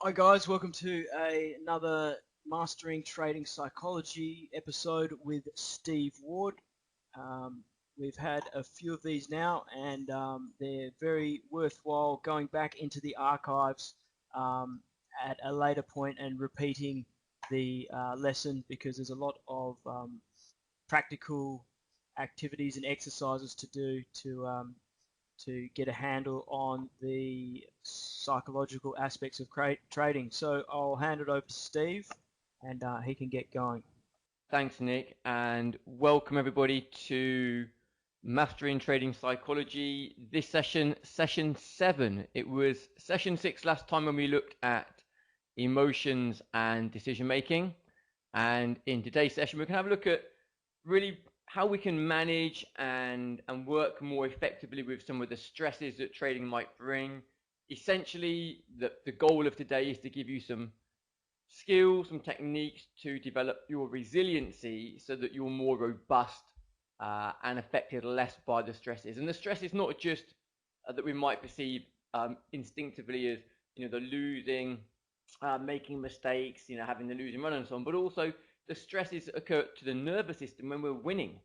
Hi guys, welcome to another Mastering Trading Psychology episode with Steve Ward. Um, we've had a few of these now, and they're very worthwhile going back into the archives at a later point and repeating the lesson, because there's a lot of practical activities and exercises to do to get a handle on the psychological aspects of trading. So I'll hand it over to Steve, and he can get going. Thanks, Nick, and welcome everybody to Mastering Trading Psychology. This session 7. It was session 6 last time when we looked at emotions and decision making. And in today's session, we're going to have a look at really how we can manage and work more effectively with some of the stresses that trading might bring. Essentially, the goal of today is to give you some skills, some techniques to develop your resiliency so that you're more robust and affected less by the stresses. And the stress is not just that we might perceive instinctively as, the losing, making mistakes, having the losing run and so on, but also the stresses that occur to the nervous system when we're winning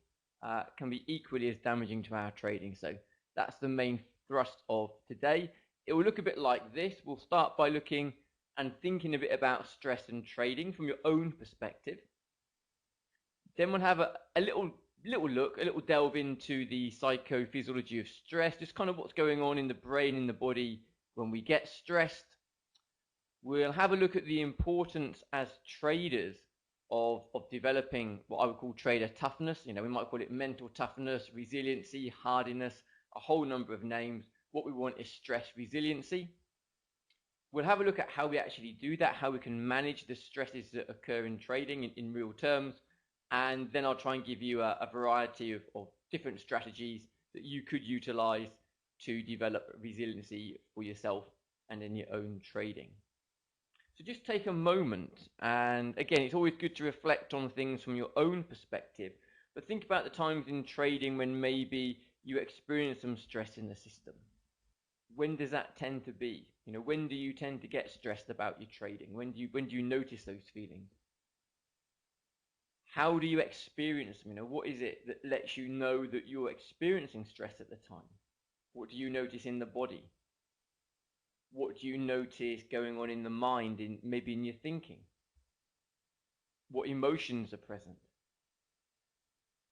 can be equally as damaging to our trading. So that's the main thrust of today. It will look a bit like this. We'll start by looking and thinking a bit about stress and trading from your own perspective. Then we'll have a little delve into the psychophysiology of stress, just kind of what's going on in the brain, in the body when we get stressed. We'll have a look at the importance as traders of developing what I would call trader toughness. We might call it mental toughness, resiliency, hardiness, a whole number of names. What we want is stress resiliency. We'll have a look at how we actually do that, how we can manage the stresses that occur in trading in real terms. And then I'll try and give you a variety of different strategies that you could utilize to develop resiliency for yourself and in your own trading. So just take a moment, and again, it's always good to reflect on things from your own perspective, but think about the times in trading when maybe you experience some stress in the system. When does that tend to be? When do you tend to get stressed about your trading? When do you notice those feelings? How do you experience them? What is it that lets you know that you're experiencing stress at the time? What do you notice in the body? What do you notice going on in the mind, maybe in your thinking? What emotions are present?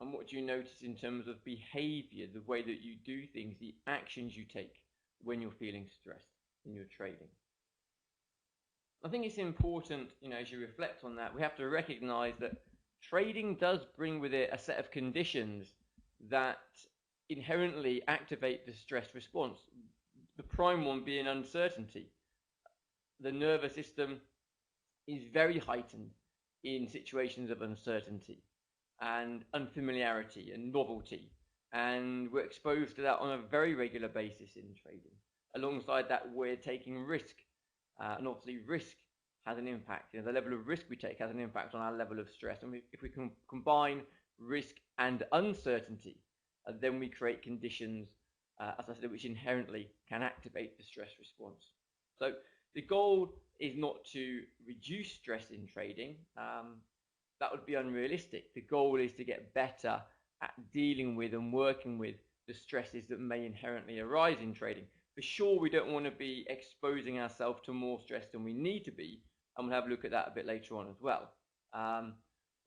And what do you notice in terms of behavior, the way that you do things, the actions you take when you're feeling stressed in your trading? I think it's important, as you reflect on that, we have to recognize that trading does bring with it a set of conditions that inherently activate the stress response. The prime one being uncertainty. The nervous system is very heightened in situations of uncertainty and unfamiliarity and novelty. And we're exposed to that on a very regular basis in trading. Alongside that, we're taking risk. And obviously risk has an impact. The level of risk we take has an impact on our level of stress. And if we can combine risk and uncertainty, then we create conditions, as I said, which inherently can activate the stress response. So the goal is not to reduce stress in trading. That would be unrealistic. The goal is to get better at dealing with and working with the stresses that may inherently arise in trading. For sure, we don't want to be exposing ourselves to more stress than we need to be, and we'll have a look at that a bit later on as well.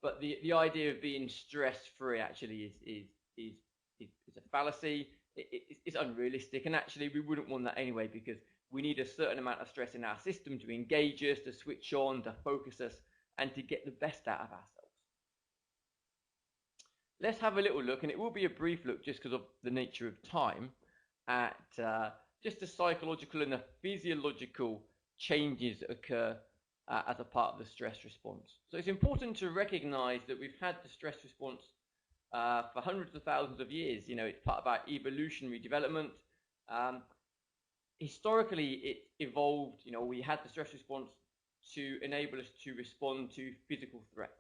But the idea of being stress-free actually is a fallacy. It's unrealistic, and actually we wouldn't want that anyway, because we need a certain amount of stress in our system to engage us, to switch on, to focus us, and to get the best out of ourselves. Let's have a little look, and it will be a brief look just because of the nature of time, at just the psychological and the physiological changes that occur as a part of the stress response. So it's important to recognize that we've had the stress response for hundreds of thousands of years. It's part of our evolutionary development. Historically, it evolved. We had the stress response to enable us to respond to physical threat.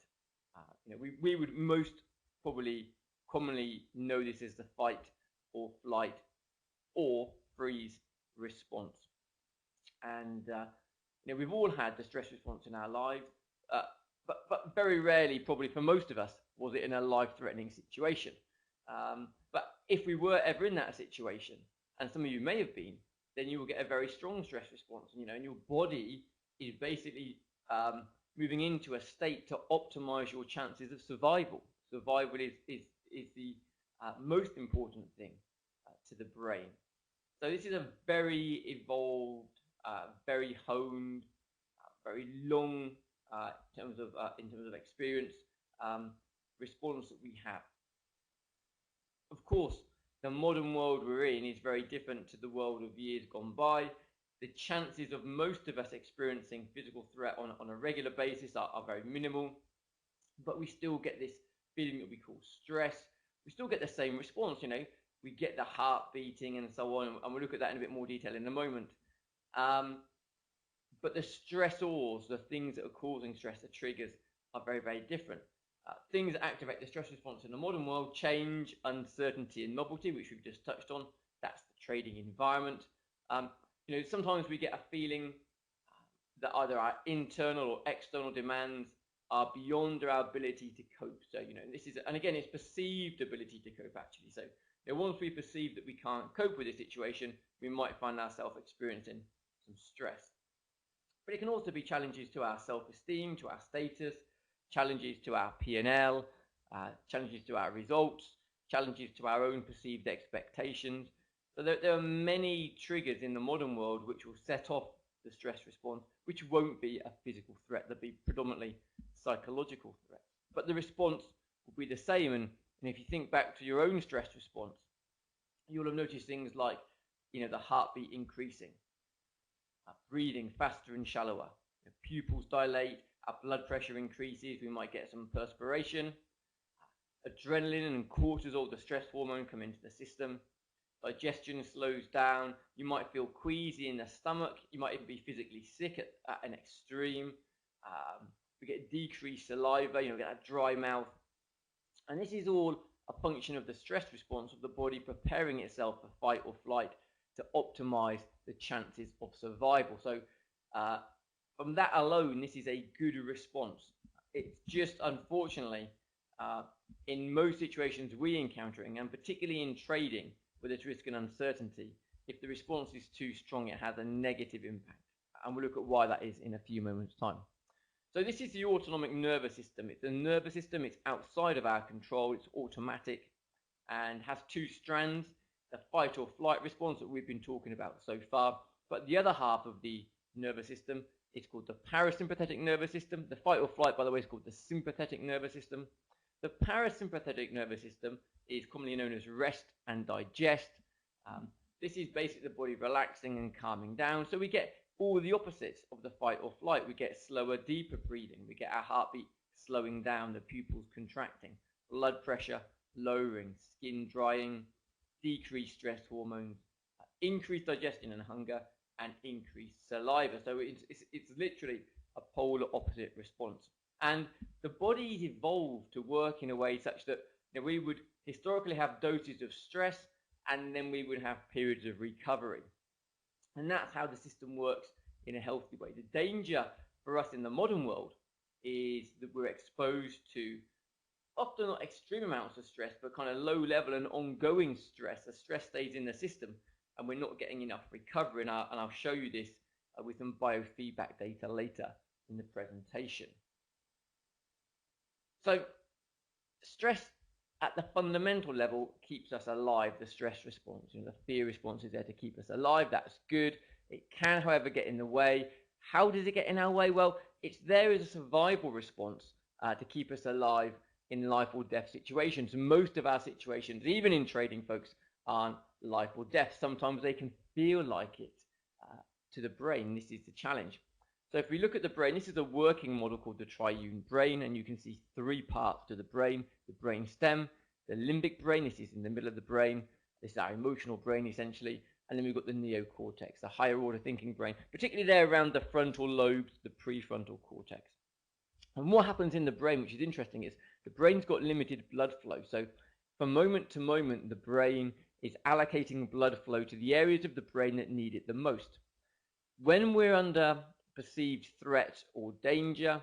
We would most probably commonly know this as the fight or flight or freeze response. And we've all had the stress response in our lives, but very rarely, probably for most of us, was it in a life-threatening situation. But if we were ever in that situation, and some of you may have been, then you will get a very strong stress response, and your body is basically moving into a state to optimize your chances of survival. Survival is the most important thing to the brain. So this is a very evolved, very honed, very long in terms of experience response that we have. Of course, the modern world we're in is very different to the world of years gone by. The chances of most of us experiencing physical threat on a regular basis are very minimal, but we still get this feeling that we call stress. We still get the same response, we get the heart beating and so on, and we'll look at that in a bit more detail in a moment. But the stressors, the things that are causing stress, the triggers, are very, very different. Things that activate the stress response in the modern world: change, uncertainty, and novelty, which we've just touched on. That's the trading environment. Sometimes we get a feeling that either our internal or external demands are beyond our ability to cope. So, this is, and again, it's perceived ability to cope, actually. So, once we perceive that we can't cope with a situation, we might find ourselves experiencing some stress. But it can also be challenges to our self-esteem, to our status, challenges to our P&L, challenges to our results, challenges to our own perceived expectations. So there are many triggers in the modern world which will set off the stress response, which won't be a physical threat. They'll be predominantly psychological threats. But the response will be the same. And if you think back to your own stress response, you'll have noticed things like, the heartbeat increasing, breathing faster and shallower, pupils dilate, our blood pressure increases, we might get some perspiration, adrenaline and cortisol, the stress hormone, come into the system, digestion slows down, you might feel queasy in the stomach, you might even be physically sick at an extreme, we get decreased saliva, get a dry mouth, and this is all a function of the stress response of the body preparing itself for fight or flight to optimize the chances of survival. So from that alone, this is a good response. It's just, unfortunately, in most situations we encountering, and particularly in trading where there's risk and uncertainty, if the response is too strong, it has a negative impact. And we'll look at why that is in a few moments' time. So this is the autonomic nervous system. It's a nervous system. It's outside of our control. It's automatic and has two strands: the fight or flight response that we've been talking about so far. But the other half of the nervous system is called the parasympathetic nervous system. The fight or flight, by the way, is called the sympathetic nervous system. The parasympathetic nervous system is commonly known as rest and digest. This is basically the body relaxing and calming down. So we get all the opposites of the fight or flight. We get slower, deeper breathing. We get our heartbeat slowing down, the pupils contracting, blood pressure lowering, skin drying, decreased stress hormones, increased digestion and hunger, and increased saliva. So it's literally a polar opposite response. And the body's evolved to work in a way such that we would historically have doses of stress, and then we would have periods of recovery. And that's how the system works in a healthy way. The danger for us in the modern world is that we're exposed to often not extreme amounts of stress, but kind of low level and ongoing stress. The stress stays in the system and we're not getting enough recovery. And I'll show you this with some biofeedback data later in the presentation. So stress at the fundamental level keeps us alive. The stress response, the fear response is there to keep us alive. That's good. It can, however, get in the way. How does it get in our way? Well, it's there as a survival response to keep us alive in life or death situations. Most of our situations, even in trading, folks, aren't life or death. Sometimes they can feel like it to the brain. This is the challenge. So if we look at the brain, this is a working model called the triune brain, and you can see three parts to the brain: the brain stem, the limbic brain, this is in the middle of the brain, this is our emotional brain essentially, and then we've got the neocortex, the higher order thinking brain, particularly there around the frontal lobes, the prefrontal cortex. And what happens in the brain, which is interesting, is the brain's got limited blood flow. So from moment to moment, the brain is allocating blood flow to the areas of the brain that need it the most. When we're under perceived threat or danger.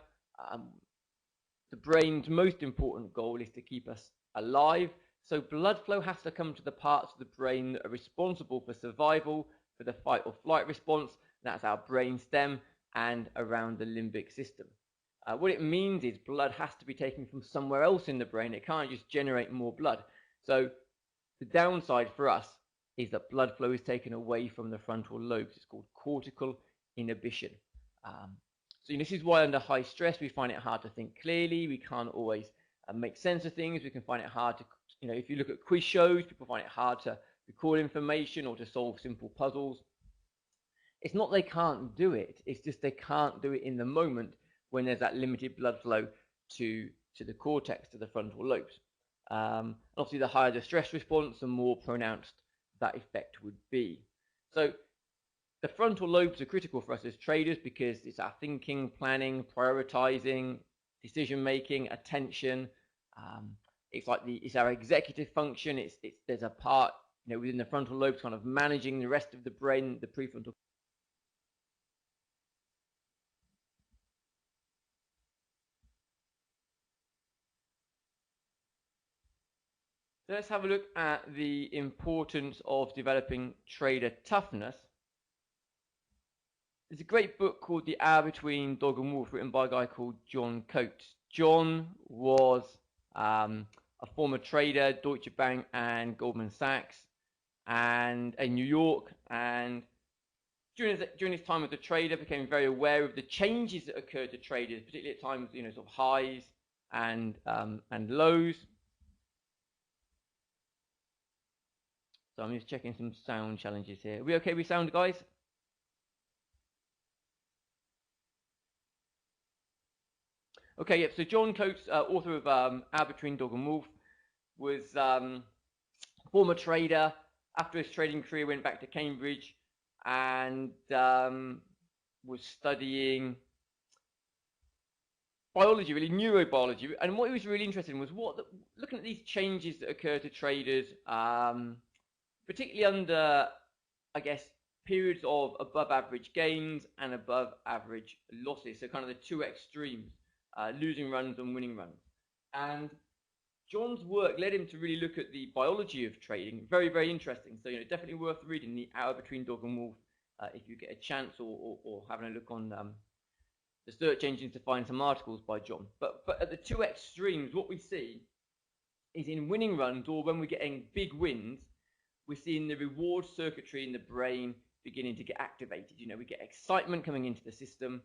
The brain's most important goal is to keep us alive. So blood flow has to come to the parts of the brain that are responsible for survival, for the fight or flight response. That's our brain stem and around the limbic system. What it means is blood has to be taken from somewhere else in the brain. It can't just generate more blood. So the downside for us is that blood flow is taken away from the frontal lobes. It's called cortical inhibition. So this is why under high stress we find it hard to think clearly. We can't always make sense of things. We can find it hard to, if you look at quiz shows, people find it hard to recall information or to solve simple puzzles. It's not they can't do it. It's just they can't do it in the moment when there's that limited blood flow to the cortex, to the frontal lobes. Obviously, the higher the stress response, the more pronounced that effect would be. So the frontal lobes are critical for us as traders because it's our thinking, planning, prioritizing, decision making, attention. It's our executive function. There's a part within the frontal lobes kind of managing the rest of the brain, the prefrontal. So let's have a look at the importance of developing trader toughness. There's a great book called The Hour Between Dog and Wolf, written by a guy called John Coates. John was a former trader, Deutsche Bank and Goldman Sachs, and in New York. And during his time as a trader, became very aware of the changes that occurred to traders, particularly at times, sort of highs and lows. So I'm just checking some sound challenges here. Are we okay with sound, guys? Okay, yep. So John Coates, author of Hour Between Dog and Wolf, was former trader. After his trading career, went back to Cambridge and was studying biology, really neurobiology. And what he was really interested in was looking at these changes that occur to traders, particularly under, I guess, periods of above average gains and above average losses. So kind of the two extremes. Losing runs and winning runs. And John's work led him to really look at the biology of trading. Very, very interesting. So, definitely worth reading The Hour Between Dog and Wolf if you get a chance, or having a look on the search engines to find some articles by John. But at the two extremes, what we see is in winning runs, or when we're getting big wins, we're seeing the reward circuitry in the brain beginning to get activated. We get excitement coming into the system.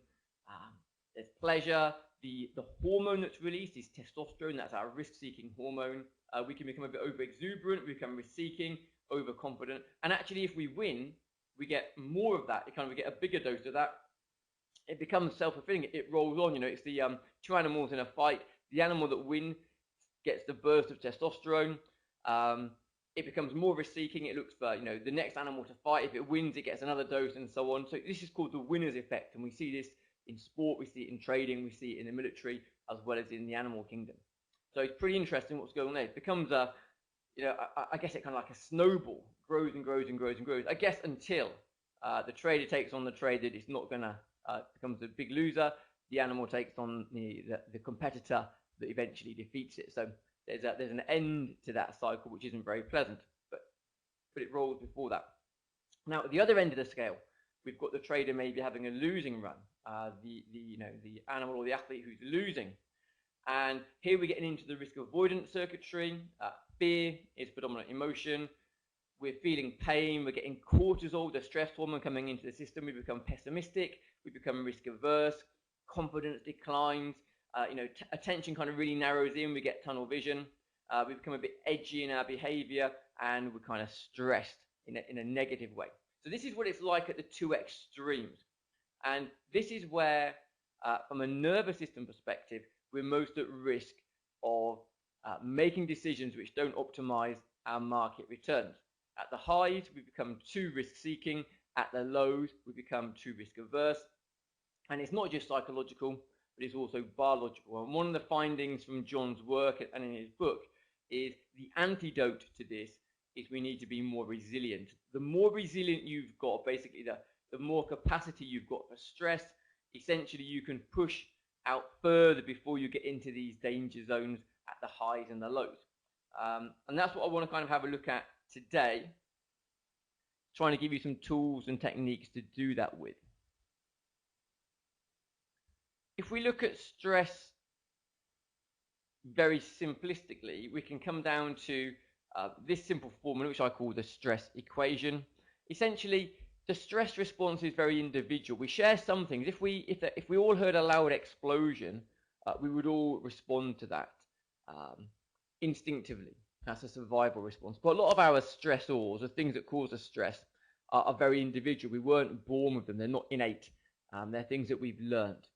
There's pleasure. The hormone that's released is testosterone. That's our risk-seeking hormone. We can become a bit over-exuberant. We become risk-seeking, overconfident. And actually, if we win, we get more of that. We get a bigger dose of that. It becomes self-fulfilling. It rolls on. It's the two animals in a fight. The animal that wins gets the burst of testosterone. It becomes more risk-seeking. It looks for the next animal to fight. If it wins, it gets another dose, and so on. So this is called the winner's effect, and we see this in sport, we see it in trading, we see it in the military, as well as in the animal kingdom. So it's pretty interesting what's going on there. It becomes I guess it kind of like a snowball, grows and grows and grows and grows. I guess until the trader takes on the trade that it's not gonna becomes a big loser. The animal takes on the competitor that eventually defeats it. So there's an end to that cycle, which isn't very pleasant, but it rolls before that. Now at the other end of the scale, we've got the trader maybe having a losing run, the animal or the athlete who's losing. And here we're getting into the risk avoidance circuitry. Fear is predominant emotion. We're feeling pain. We're getting cortisol, the stress hormone, coming into the system. We become pessimistic. We become risk averse. Confidence declines. Attention kind of really narrows in. We get tunnel vision. We become a bit edgy in our behavior, and we're kind of stressed in a negative way. So this is what it's like at the two extremes. And this is where, from a nervous system perspective, we're most at risk of making decisions which don't optimize our market returns. At the highs, we become too risk-seeking. At the lows, we become too risk-averse. And it's not just psychological, but it's also biological. And one of the findings from John's work and in his book is the antidote to this is we need to be more resilient. The more resilient you've got, basically the more capacity you've got for stress, essentially you can push out further before you get into these danger zones at the highs and the lows. And that's what I want to kind of have a look at today, trying to give you some tools and techniques to do that with. If we look at stress very simplistically, we can come down to this simple formula, which I call the stress equation. Essentially, the stress response is very individual. We share some things. If we all heard a loud explosion, we would all respond to that instinctively. That's a survival response. But a lot of our stressors, the things that cause us stress, are very individual. We weren't born with them. They're not innate. They're things that we've learned.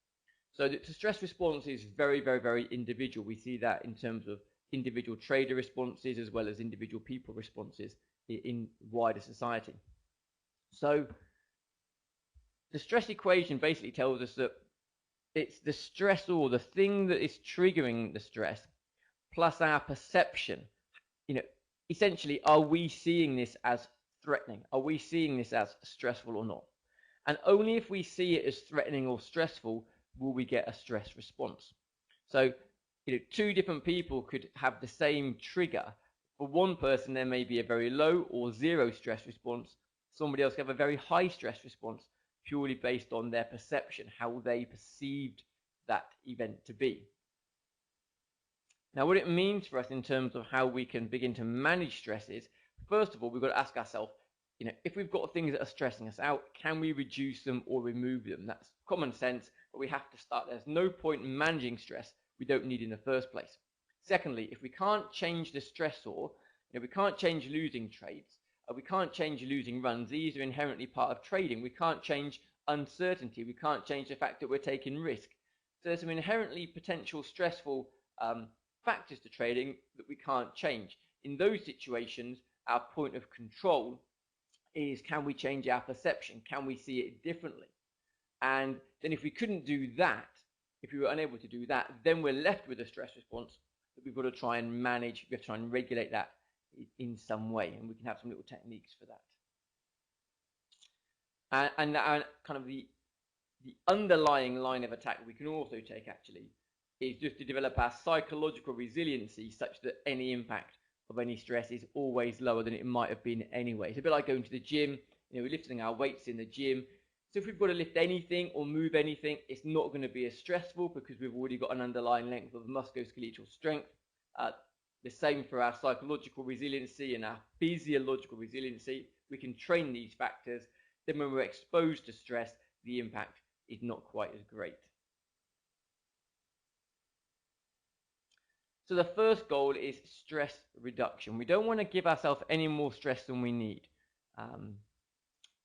So the stress response is very, very, very individual. We see that in terms of individual trader responses as well as individual people responses in wider society. So the stress equation basically tells us that it's the stressor, the thing that is triggering the stress, plus our perception. Essentially, are we seeing this as threatening? Are we seeing this as stressful or not? And only if we see it as threatening or stressful will we get a stress response. So, two different people could have the same trigger. For one person, there may be a very low or zero stress response. Somebody else could have a very high stress response, purely based on their perception, how they perceived that event to be. Now, what it means for us in terms of how we can begin to manage stress is, first of all, we've got to ask ourselves, if we've got things that are stressing us out, can we reduce them or remove them? That's common sense, but we have to start. There's no point in managing stress we don't need in the first place. Secondly, if we can't change the stressor, we can't change losing trades, we can't change losing runs. These are inherently part of trading. We can't change uncertainty. We can't change the fact that we're taking risk. So there's some inherently potential stressful factors to trading that we can't change. In those situations, our point of control is, can we change our perception? Can we see it differently? And then if we couldn't do that, if we were unable to do that, then we're left with a stress response that we've got to try and manage. We have to try and regulate that in some way, and we can have some little techniques for that. And kind of the underlying line of attack we can also take actually is just to develop our psychological resiliency such that any impact of any stress is always lower than it might have been anyway. It's a bit like going to the gym. We're lifting our weights in the gym. So if we've got to lift anything or move anything, it's not going to be as stressful because we've already got an underlying length of musculoskeletal strength. The same for our psychological resiliency and our physiological resiliency. We can train these factors. Then when we're exposed to stress, the impact is not quite as great. So the first goal is stress reduction. We don't want to give ourselves any more stress than we need.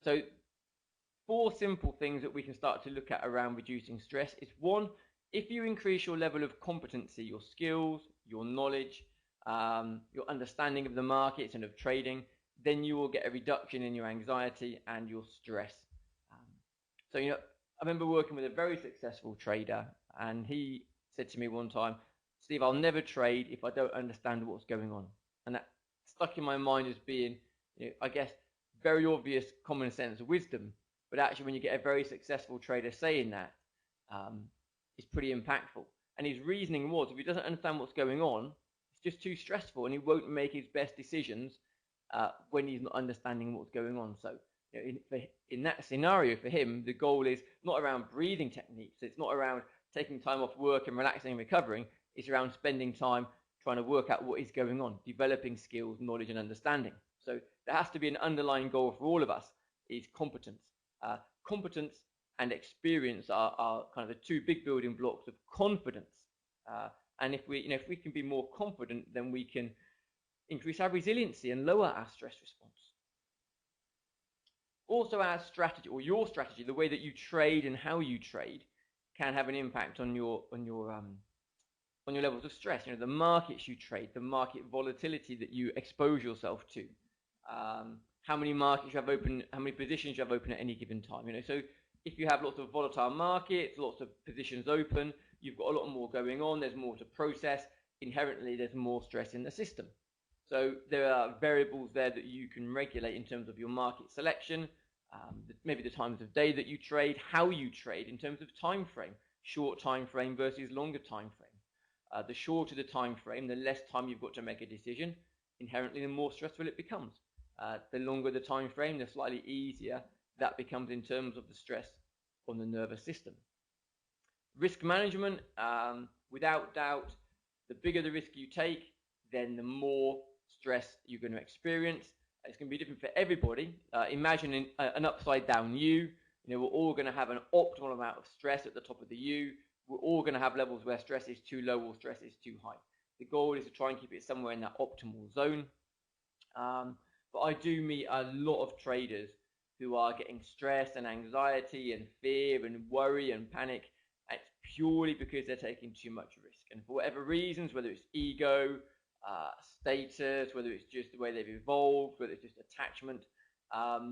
So 4 simple things that we can start to look at around reducing stress is, 1, if you increase your level of competency, your skills, your knowledge, your understanding of the markets and of trading, then you will get a reduction in your anxiety and your stress. So, I remember working with a very successful trader, and he said to me one time, Steve, I'll never trade if I don't understand what's going on. And that stuck in my mind as being, I guess, very obvious common sense wisdom. But actually, when you get a very successful trader saying that, it's pretty impactful. And his reasoning was, if he doesn't understand what's going on, it's just too stressful, and he won't make his best decisions when he's not understanding what's going on. So in that scenario, for him, the goal is not around breathing techniques. It's not around taking time off work and relaxing and recovering. It's around spending time trying to work out what is going on, developing skills, knowledge, and understanding. So there has to be an underlying goal for all of us, is competence. Competence and experience are kind of the 2 big building blocks of confidence. And if we can be more confident, then we can increase our resiliency and lower our stress response. Also, our strategy, or your strategy, the way that you trade and how you trade, can have an impact on your levels of stress. The markets you trade, the market volatility that you expose yourself to, how many markets you have open, how many positions you have open at any given time. So if you have lots of volatile markets, lots of positions open, you've got a lot more going on. There's more to process. Inherently, there's more stress in the system. So there are variables there that you can regulate in terms of your market selection, maybe the times of day that you trade, how you trade in terms of time frame, short time frame versus longer time frame. The shorter the time frame, the less time you've got to make a decision. Inherently, the more stressful it becomes. The longer the time frame, the slightly easier that becomes in terms of the stress on the nervous system. Risk management, without doubt, the bigger the risk you take, then the more stress you're going to experience. It's going to be different for everybody. Imagine an upside down U. We're all going to have an optimal amount of stress at the top of the U. We're all going to have levels where stress is too low or stress is too high. The goal is to try and keep it somewhere in that optimal zone. But I do meet a lot of traders who are getting stress and anxiety and fear and worry and panic. It's purely because they're taking too much risk. And for whatever reasons, whether it's ego, status, whether it's just the way they've evolved, whether it's just attachment,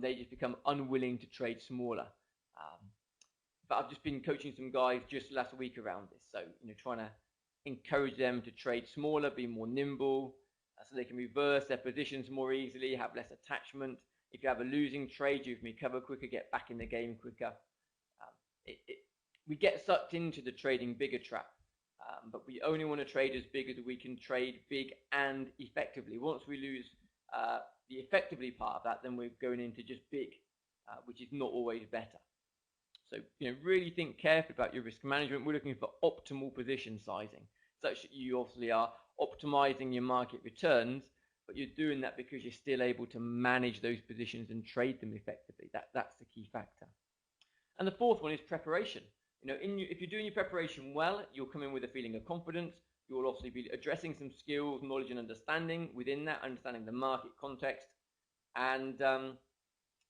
they just become unwilling to trade smaller. But I've just been coaching some guys just last week around this. So, trying to encourage them to trade smaller, be more nimble, so they can reverse their positions more easily, have less attachment. If you have a losing trade, you can recover quicker, get back in the game quicker. We get sucked into the trading bigger trap, but we only want to trade as big as we can trade big and effectively. Once we lose the effectively part of that, then we're going into just big, which is not always better. So, really think carefully about your risk management. We're looking for optimal position sizing, such that you obviously are optimizing your market returns, but you're doing that because you're still able to manage those positions and trade them effectively. That's the key factor. And the fourth one is preparation. If you're doing your preparation well, you'll come in with a feeling of confidence. You'll obviously be addressing some skills, knowledge, and understanding within that, understanding the market context. And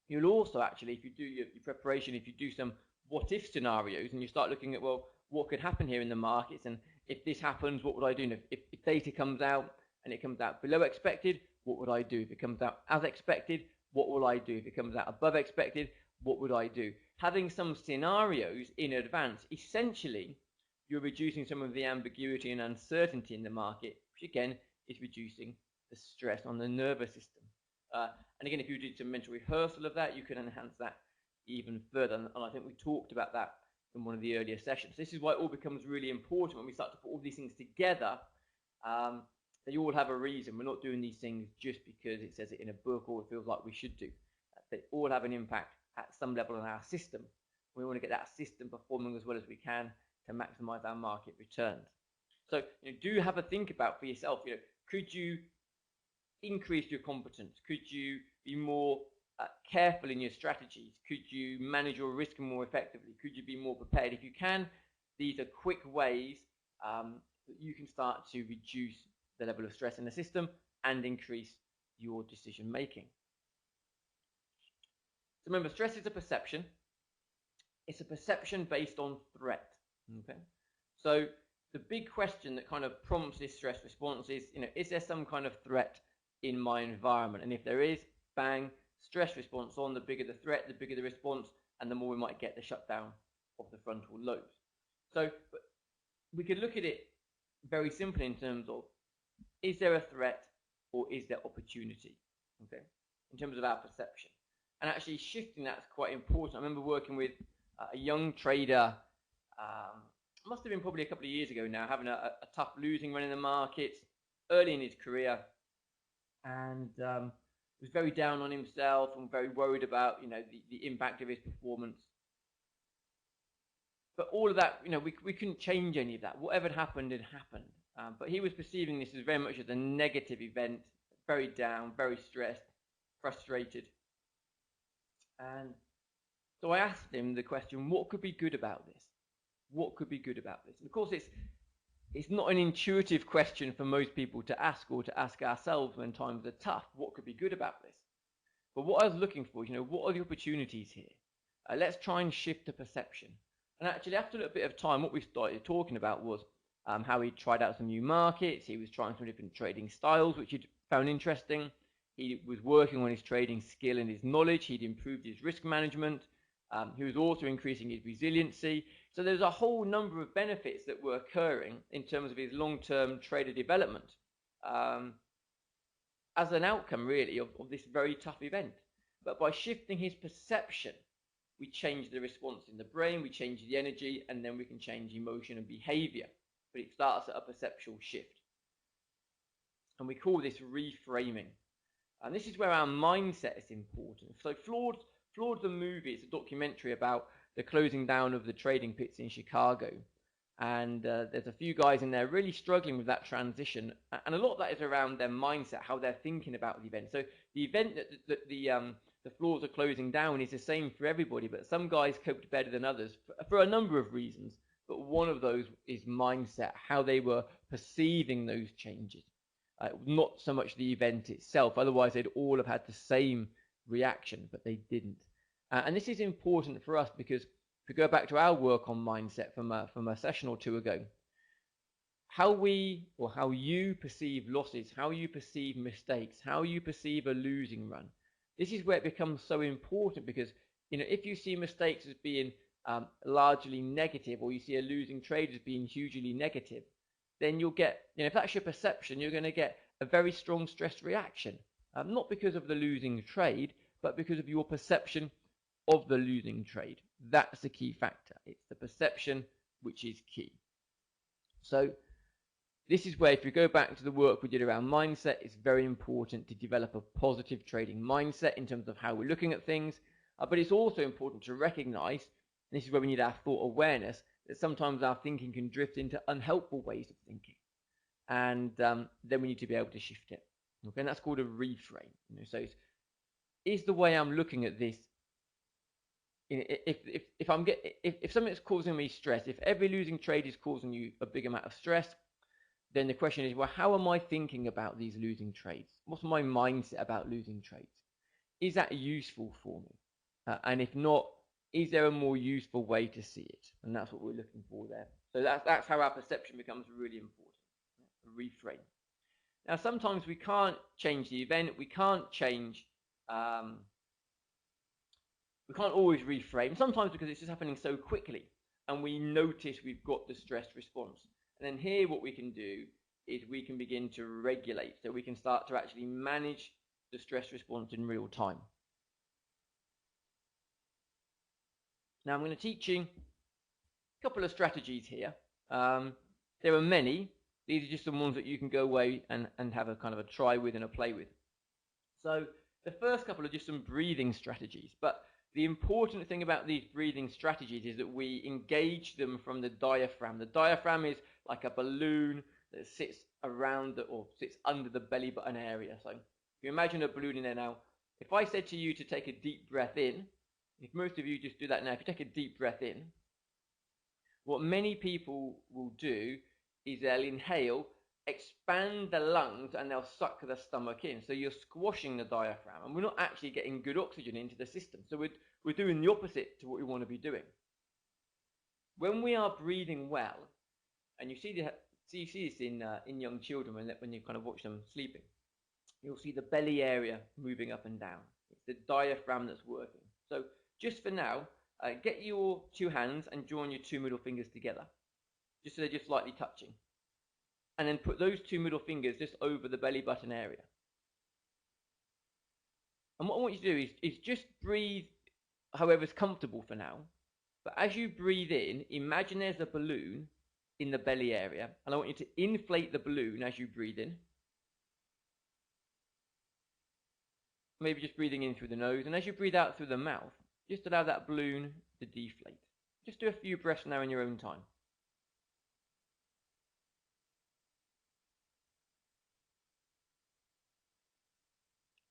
you'll also actually, if you do your preparation, if you do some what-if scenarios and you start looking at, well, what could happen here in the markets? And if this happens, what would I do? And if data comes out and it comes out below expected, what would I do? If it comes out as expected, what will I do? If it comes out above expected, what would I do? Having some scenarios in advance, essentially, you're reducing some of the ambiguity and uncertainty in the market, which again is reducing the stress on the nervous system. And again, if you did some mental rehearsal of that, you can enhance that even further. And I think we talked about that in one of the earlier sessions. This is why it all becomes really important when we start to put all these things together. They all have a reason. We're not doing these things just because it says it in a book or it feels like we should do. They all have an impact at some level on our system. We want to get that system performing as well as we can to maximize our market returns. So do have a think about for yourself, could you increase your competence? Could you be more careful in your strategies? Could you manage your risk more effectively? Could you be more prepared? If you can, these are quick ways that you can start to reduce the level of stress in the system and increase your decision making. So remember, stress is a perception. It's a perception based on threat. Okay. So the big question that kind of prompts this stress response is there some kind of threat in my environment? And if there is, bang, stress response on. The bigger the threat, the bigger the response, and the more we might get the shutdown of the frontal lobes. So we could look at it very simply in terms of, is there a threat or is there opportunity? Okay, in terms of our perception. And actually shifting that's quite important. I remember working with a young trader, must have been probably a couple of years ago now, having a tough losing run in the markets early in his career, and was very down on himself and very worried about the impact of his performance. But all of that, we couldn't change any of that. Whatever had happened had happened. But he was perceiving this as very much as a negative event, very down, very stressed, frustrated. And so I asked him the question, what could be good about this? What could be good about this? And of course, it's not an intuitive question for most people to ask or to ask ourselves when times are tough. What could be good about this? But what I was looking for, what are the opportunities here? Let's try and shift the perception. And actually, after a little bit of time, what we started talking about was how he tried out some new markets. He was trying some different trading styles, which he'd found interesting. He was working on his trading skill and his knowledge. He'd improved his risk management. He was also increasing his resiliency. So there's a whole number of benefits that were occurring in terms of his long-term trader development as an outcome, really, of this very tough event. But by shifting his perception, we change the response in the brain, we change the energy, and then we can change emotion and behavior. But it starts at a perceptual shift. And we call this reframing. And this is where our mindset is important. So Flawed the movie, it's a documentary about the closing down of the trading pits in Chicago. And there's a few guys in there really struggling with that transition. And a lot of that is around their mindset, how they're thinking about the event. So the event that the floors are closing down is the same for everybody, but some guys coped better than others for a number of reasons. But one of those is mindset, how they were perceiving those changes. Not so much the event itself, otherwise they'd all have had the same reaction, but they didn't. And this is important for us because if we go back to our work on mindset from a session or two ago, how you perceive losses, how you perceive mistakes, how you perceive a losing run, this is where it becomes so important because if you see mistakes as being largely negative, or you see a losing trade as being hugely negative, then you'll get, if that's your perception, you're going to get a very strong stress reaction. Not because of the losing trade, but because of your perception of the losing trade. That's the key factor. It's the perception which is key. So this is where, if you go back to the work we did around mindset, it's very important to develop a positive trading mindset in terms of how we're looking at things. But it's also important to recognize, and this is where we need our thought awareness, that sometimes our thinking can drift into unhelpful ways of thinking. And then we need to be able to shift it. Okay, and that's called a reframe. So is the way I'm looking at this, if something's causing me stress, if every losing trade is causing you a big amount of stress, then the question is, well, how am I thinking about these losing trades? What's my mindset about losing trades? Is that useful for me? And if not, is there a more useful way to see it? And that's what we're looking for there. So that's how our perception becomes really important. Reframe. Now, sometimes we can't change the event. We can't change. We can't always reframe. Sometimes because it's just happening so quickly, and we notice we've got the stress response. And then here, what we can do is we can begin to regulate. So we can start to actually manage the stress response in real time. Now I'm going to teach you a couple of strategies here. There are many. These are just some ones that you can go away and have a kind of a try with and a play with. So the first couple are just some breathing strategies. But the important thing about these breathing strategies is that we engage them from the diaphragm. The diaphragm is like a balloon that sits around or sits under the belly button area. So if you imagine a balloon in there now, if I said to you to take a deep breath in, if most of you just do that now, if you take a deep breath in, what many people will do is they'll inhale, expand the lungs, and they'll suck the stomach in. So you're squashing the diaphragm, and we're not actually getting good oxygen into the system. So we're doing the opposite to what we want to be doing. When we are breathing well, and you see this in young children when you kind of watch them sleeping, you'll see the belly area moving up and down. It's the diaphragm that's working. So just for now, get your two hands and join your two middle fingers together, just so they're just slightly touching. And then put those two middle fingers just over the belly button area. And what I want you to do is just breathe however's comfortable for now. But as you breathe in, imagine there's a balloon in the belly area. And I want you to inflate the balloon as you breathe in. Maybe just breathing in through the nose. And as you breathe out through the mouth, just allow that balloon to deflate. Just do a few breaths now in your own time.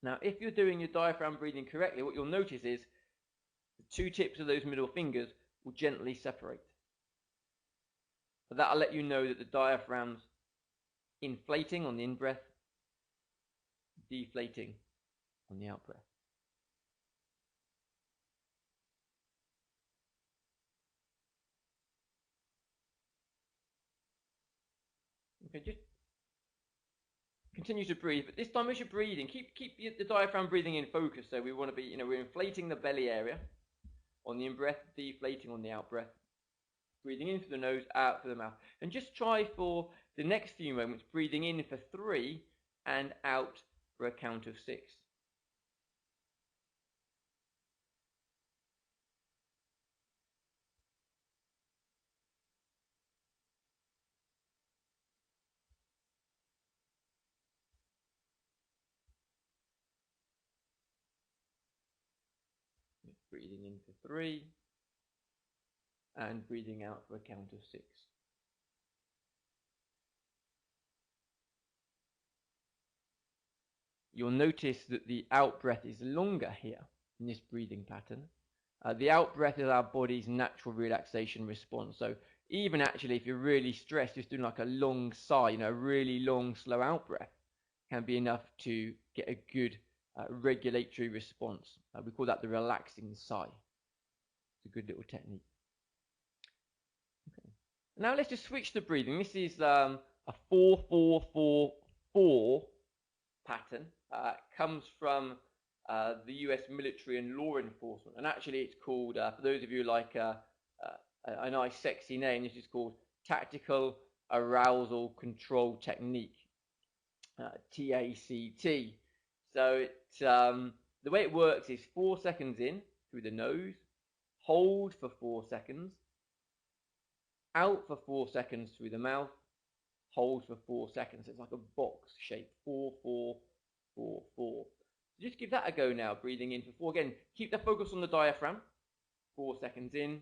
Now, if you're doing your diaphragm breathing correctly, what you'll notice is the two tips of those middle fingers will gently separate. But that'll let you know that the diaphragm's inflating on the in-breath, deflating on the out-breath. Okay, just continue to breathe, but this time as you're breathing, keep the diaphragm breathing in focus. So we want to be, we're inflating the belly area on the in-breath, deflating on the out-breath. Breathing in through the nose, out through the mouth. And just try for the next few moments, breathing in for 3 and out for a count of 6. Breathing in for 3 and breathing out for a count of 6. You'll notice that the out breath is longer here in this breathing pattern. The out breath is our body's natural relaxation response. So even actually if you're really stressed, just doing like a long sigh, a really long slow out breath can be enough to get a good regulatory response. We call that the relaxing sigh. It's a good little technique. Okay. Now let's just switch the breathing. This is a 4-4-4-4 pattern. Comes from the US military and law enforcement, and actually it's called, for those of you like a nice sexy name, this is called Tactical Arousal Control Technique, TACT. So it's, the way it works is 4 seconds in through the nose, hold for 4 seconds, out for 4 seconds through the mouth, hold for 4 seconds. It's like a box shape, 4-4-4-4. So just give that a go now, breathing in for 4. Again, keep the focus on the diaphragm. 4 seconds in,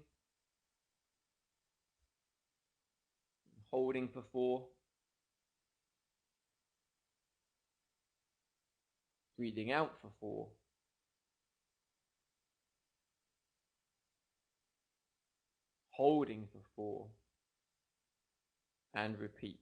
holding for 4, breathing out for 4, holding for 4, and repeat.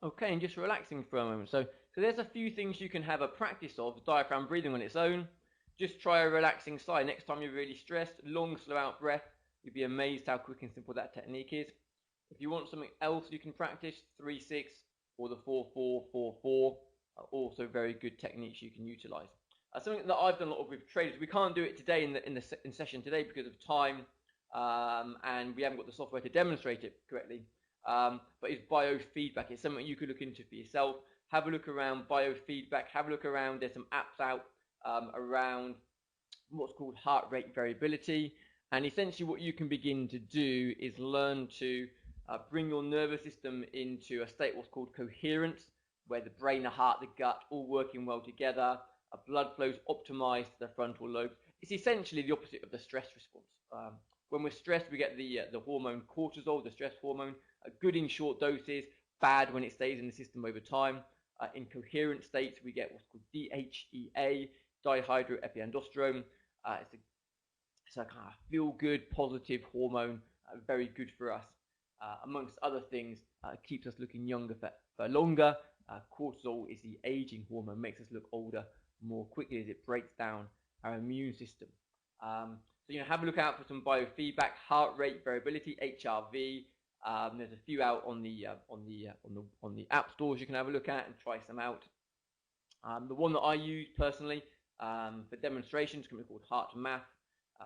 Okay, and just relaxing for a moment. So there's a few things you can have a practice of, diaphragm breathing on its own. Just try a relaxing sigh. Next time you're really stressed, long, slow out breath. You'd be amazed how quick and simple that technique is. If you want something else you can practice, 3-6 or the 4-4-4-4 are also very good techniques you can utilize. Something that I've done a lot with traders. We can't do it today in session today because of time, and we haven't got the software to demonstrate it correctly. But it's biofeedback. It's something you could look into for yourself. Have a look around biofeedback. Have a look around. There's some apps out around what's called heart rate variability. And essentially what you can begin to do is learn to bring your nervous system into a state what's called coherence, where the brain, the heart, the gut all working well together. Blood flow is optimized to the frontal lobe. It's essentially the opposite of the stress response. When we're stressed, we get the hormone cortisol, the stress hormone, good in short doses, bad when it stays in the system over time. In coherent states, we get what's called DHEA, dihydroepiandrosterone. It's a kind of feel-good, positive hormone, very good for us. Amongst other things, keeps us looking younger for longer. Cortisol is the aging hormone, makes us look older more quickly as it breaks down our immune system. So have a look out for some biofeedback, heart rate variability, HRV. There's a few out on the app stores you can have a look at and try some out. The one that I use personally for demonstrations is a company called HeartMath.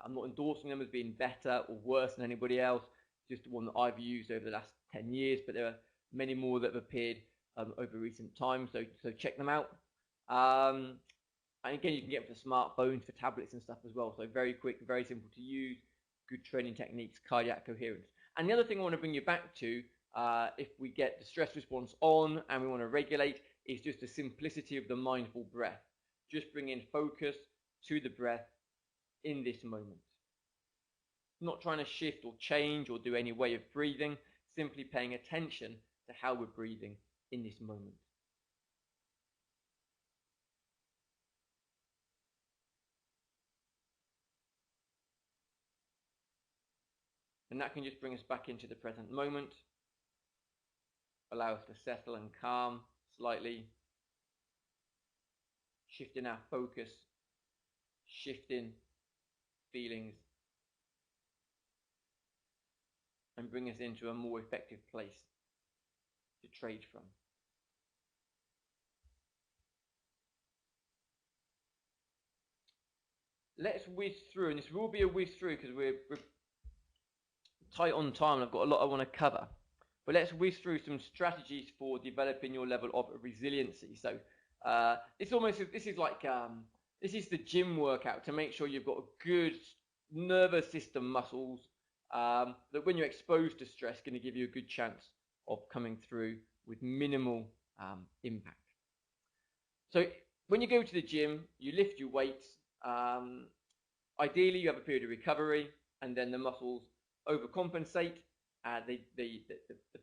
I'm not endorsing them as being better or worse than anybody else. Just the one that I've used over the last 10 years, but there are many more that have appeared over recent times. So check them out. And again, you can get them for smartphones, for tablets and stuff as well. So very quick, very simple to use, good training techniques, cardiac coherence. And the other thing I want to bring you back to, if we get the stress response on and we want to regulate, is just the simplicity of the mindful breath. Just bring in focus to the breath in this moment. Not trying to shift or change or do any way of breathing, simply paying attention to how we're breathing in this moment. And that can just bring us back into the present moment, allow us to settle and calm slightly, shifting our focus, shifting feelings, and bring us into a more effective place to trade from. Let's whiz through, and this will be a whiz through because we're tight on time and I've got a lot I want to cover. But let's whiz through some strategies for developing your level of resiliency. So this is like This is the gym workout to make sure you've got a good nervous system muscles that when you're exposed to stress, going to give you a good chance of coming through with minimal impact. So when you go to the gym, you lift your weights. Ideally, you have a period of recovery, and then the muscles overcompensate. The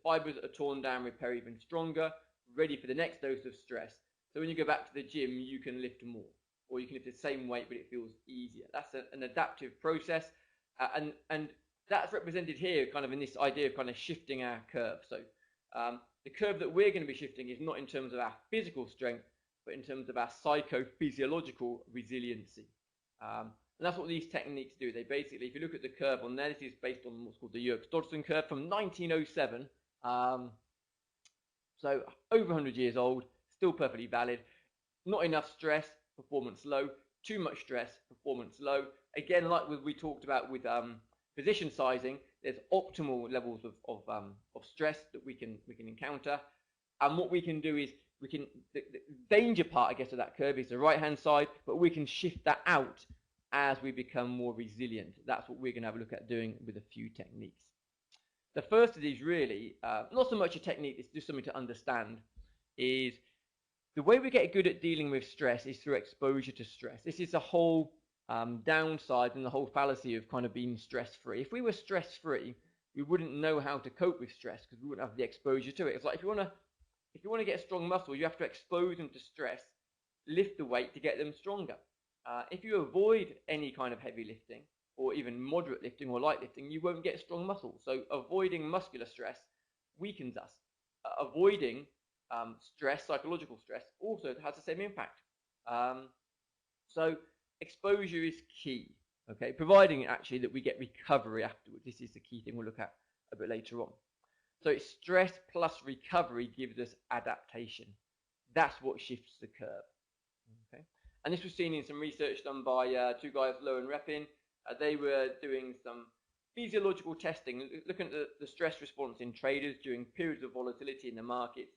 fibers that are torn down repair even stronger, ready for the next dose of stress. So when you go back to the gym, you can lift more, or you can lift the same weight, but it feels easier. That's an adaptive process, and that's represented here, kind of in this idea of kind of shifting our curve. So the curve that we're going to be shifting is not in terms of our physical strength, but in terms of our psychophysiological resiliency. And that's what these techniques do. They basically, if you look at the curve on there, this is based on what's called the Yerkes-Dodson curve from 1907. So over 100 years old, still perfectly valid. Not enough stress, performance low. Too much stress, performance low. Again, like we talked about with position sizing, there's optimal levels of stress that we can encounter. And what we can do is the danger part, I guess, of that curve is the right-hand side, but we can shift that out as we become more resilient. That's what we're going to have a look at doing with a few techniques. The first of these really, not so much a technique, it's just something to understand, is the way we get good at dealing with stress is through exposure to stress. This is the whole downside and the whole fallacy of kind of being stress-free. If we were stress-free, we wouldn't know how to cope with stress because we wouldn't have the exposure to it. It's like if you want to get strong muscle, you have to expose them to stress, lift the weight to get them stronger. If you avoid any kind of heavy lifting or even moderate lifting or light lifting, you won't get strong muscle. So avoiding muscular stress weakens us. Avoiding stress, psychological stress, also has the same impact. So exposure is key, okay? Providing actually that we get recovery afterwards. This is the key thing we'll look at a bit later on. So stress plus recovery gives us adaptation. That's what shifts the curve. Okay, and this was seen in some research done by two guys, Lowe and Repin. They were doing some physiological testing, looking at the stress response in traders during periods of volatility in the markets,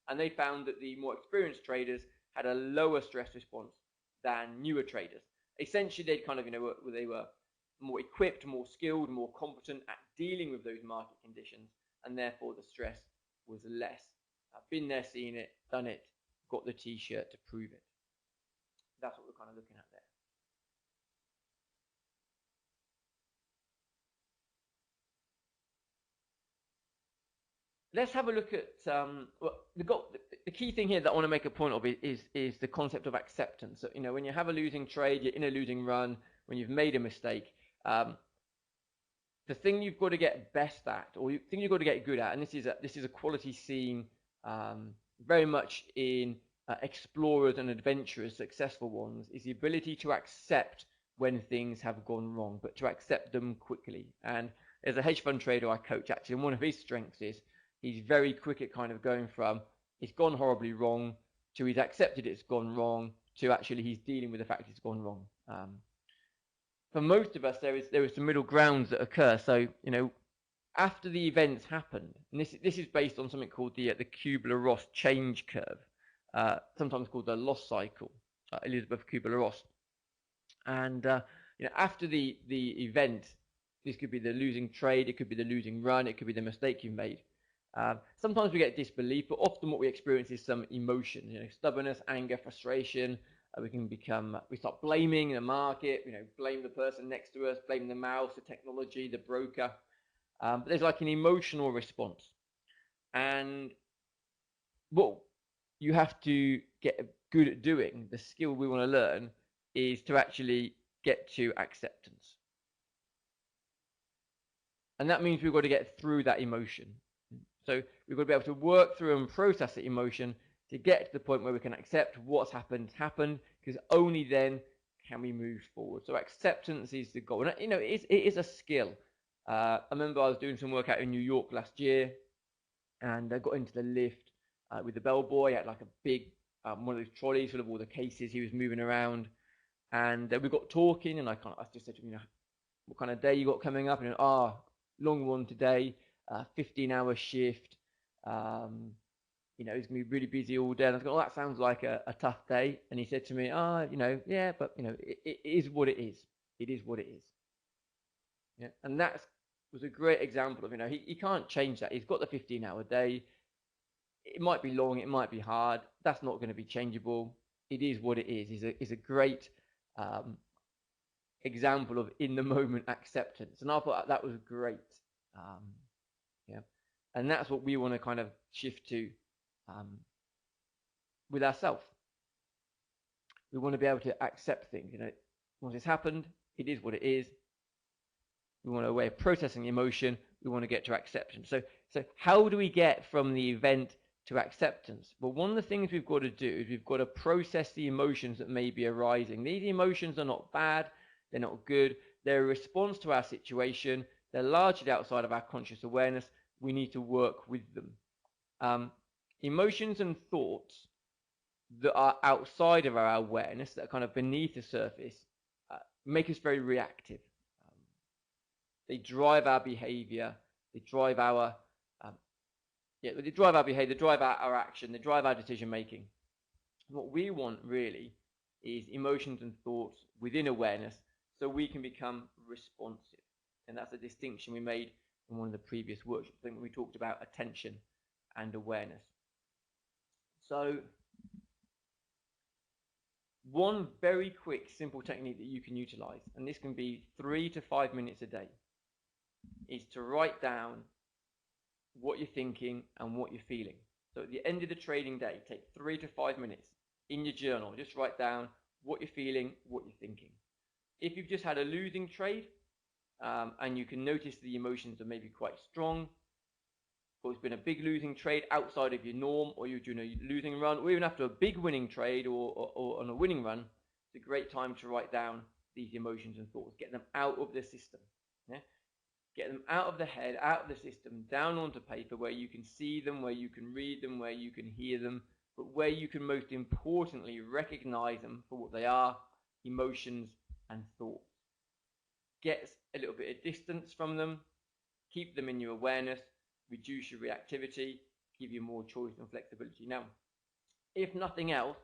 and they found that the more experienced traders had a lower stress response than newer traders. Essentially, they'd kind of, they were more equipped, more skilled, more competent at dealing with those market conditions, and therefore the stress was less. I've been there, seen it, done it, got the t-shirt to prove it. That's what we're kind of looking at there. Let's have a look at the key thing here that I want to make a point of is the concept of acceptance. So, when you have a losing trade, you're in a losing run, when you've made a mistake, the thing you've got to get best at, or the thing you've got to get good at, and this is a quality seen very much in explorers and adventurers, successful ones, is the ability to accept when things have gone wrong, but to accept them quickly. And as a hedge fund trader I coach, actually, and one of his strengths is he's very quick at kind of going from it's gone horribly wrong to he's accepted it's gone wrong to actually he's dealing with the fact it's gone wrong. For most of us, there is some middle grounds that occur. So, after the events happened, and this is based on something called the Kubler-Ross change curve, sometimes called the loss cycle, Elizabeth Kubler-Ross. And after the event, this could be the losing trade, it could be the losing run, it could be the mistake you made. Sometimes we get disbelief, but often what we experience is some emotion, stubbornness, anger, frustration. We start blaming the market, blame the person next to us, blame the mouse, the technology, the broker. But there's like an emotional response. And what you have to get good at doing, the skill we want to learn, is to actually get to acceptance. And that means we've got to get through that emotion. So we've got to be able to work through and process the emotion to get to the point where we can accept what's happened, because only then can we move forward. So acceptance is the goal. And, it is a skill. I remember I was doing some work out in New York last year, and I got into the lift with the bellboy. He had like a big, one of those trolleys full of all the cases he was moving around. And we got talking, and I just said to him, what kind of day you got coming up? And long one today, 15-hour shift. he's going to be really busy all day. And I was going, oh, that sounds like a tough day. And he said to me, yeah, but, it is what it is. It is what it is. Yeah. And that was a great example of, he can't change that. He's got the 15-hour day. It might be long. It might be hard. That's not going to be changeable. It is what it is. It's a great example of in the moment acceptance. And I thought that was great. Yeah. And that's what we want to kind of shift to with ourselves. We want to be able to accept things. Once it's happened, it is what it is. We want a way of processing the emotion. We want to get to acceptance. So how do we get from the event to acceptance? Well, one of the things we've got to do is we've got to process the emotions that may be arising. These emotions are not bad. They're not good. They're a response to our situation. They're largely outside of our conscious awareness. We need to work with them. Emotions and thoughts that are outside of our awareness, that are kind of beneath the surface, make us very reactive. They drive our behavior. They drive our behavior. They drive our action. They drive our decision making. What we want really is emotions and thoughts within awareness, so we can become responsive. And that's a distinction we made in one of the previous workshops, when we talked about attention and awareness. So one very quick, simple technique that you can utilize, and this can be 3 to 5 minutes a day, is to write down what you're thinking and what you're feeling. So at the end of the trading day, take 3 to 5 minutes in your journal. Just write down what you're feeling, what you're thinking. If you've just had a losing trade, and you can notice the emotions are maybe quite strong, or it's been a big losing trade outside of your norm, or you're doing a losing run, or even after a big winning trade or on a winning run, it's a great time to write down these emotions and thoughts. Get them out of the system. Yeah? Get them out of the head, out of the system, down onto paper, where you can see them, where you can read them, where you can hear them, but where you can most importantly recognize them for what they are: emotions and thoughts. Get a little bit of distance from them, keep them in your awareness, reduce your reactivity, give you more choice and flexibility. Now, if nothing else,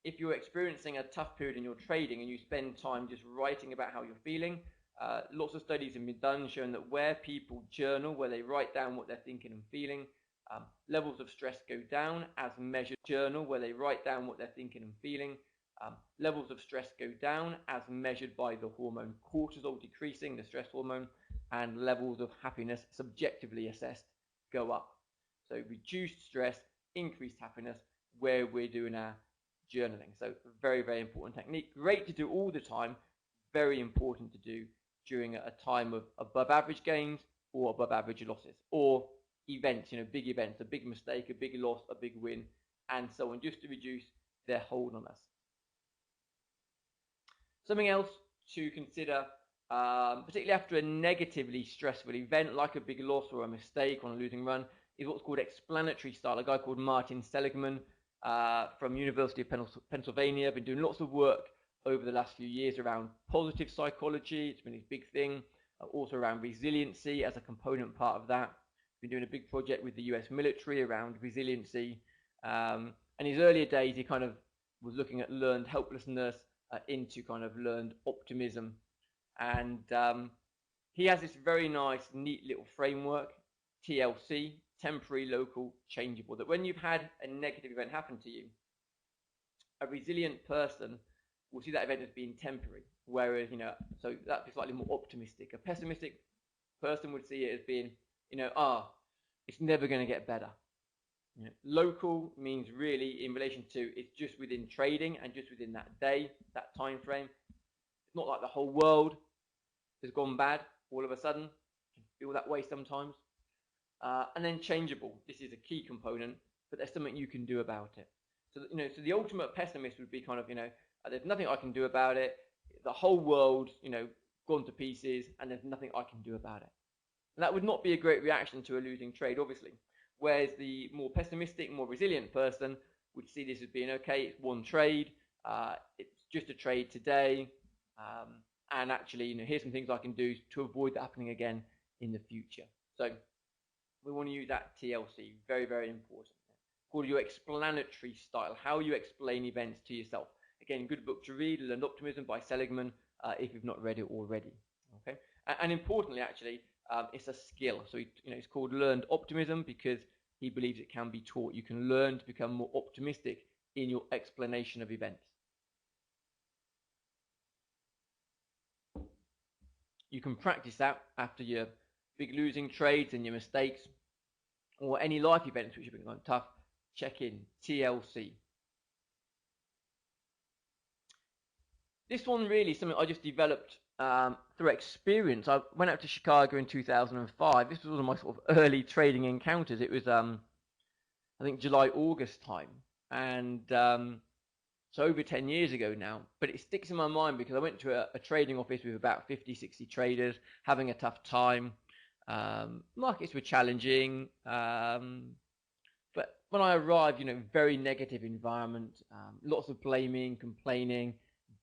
if you're experiencing a tough period in your trading and you spend time just writing about how you're feeling, lots of studies have been done showing that where people journal, where they write down what they're thinking and feeling, levels of stress go down as measured. Journal, where they write down what they're thinking and feeling, levels of stress go down as measured by the hormone cortisol decreasing, the stress hormone, and levels of happiness subjectively assessed go up. So reduced stress, increased happiness, where we're doing our journaling. So very, very important technique. Great to do all the time. Very important to do during a time of above average gains or above average losses, or events, big events, a big mistake, a big loss, a big win, and so on, just to reduce their hold on us. Something else to consider, particularly after a negatively stressful event like a big loss or a mistake on a losing run, is what's called explanatory style. A guy called Martin Seligman from University of Pennsylvania, been doing lots of work over the last few years around positive psychology. It's been his big thing. Also around resiliency as a component part of that. Been doing a big project with the US military around resiliency. And in his earlier days, he kind of was looking at learned helplessness into kind of learned optimism. And he has this very nice, neat little framework, TLC, temporary, local, changeable, that when you've had a negative event happen to you, a resilient person will see that event as being temporary, whereas, so that'd be slightly more optimistic. A pessimistic person would see it as being, it's never going to get better. Local means really in relation to it's just within trading and just within that day, that time frame. It's not like the whole world has gone bad all of a sudden. You feel that way sometimes. And then changeable. This is a key component, but there's something you can do about it. So, so the ultimate pessimist would be kind of, there's nothing I can do about it. The whole world, gone to pieces, and there's nothing I can do about it. And that would not be a great reaction to a losing trade, obviously. Whereas the more pessimistic, more resilient person would see this as being, okay, it's one trade, it's just a trade today, and actually, here's some things I can do to avoid that happening again in the future. So we want to use that TLC, very, very important. called your explanatory style, how you explain events to yourself. Again, good book to read, Learned Optimism by Seligman, if you've not read it already. Okay, and importantly, actually, it's a skill. So it's called Learned Optimism because he believes it can be taught. You can learn to become more optimistic in your explanation of events. You can practice that after your big losing trades and your mistakes, or any life events which have been going tough. Check in TLC. This one really is something I just developed through experience. I went out to Chicago in 2005. This was one of my sort of early trading encounters. It was I think July, August time, and so over 10 years ago now. But it sticks in my mind because I went to a trading office with about 50, 60 traders having a tough time. Markets were challenging, but when I arrived, very negative environment, lots of blaming, complaining,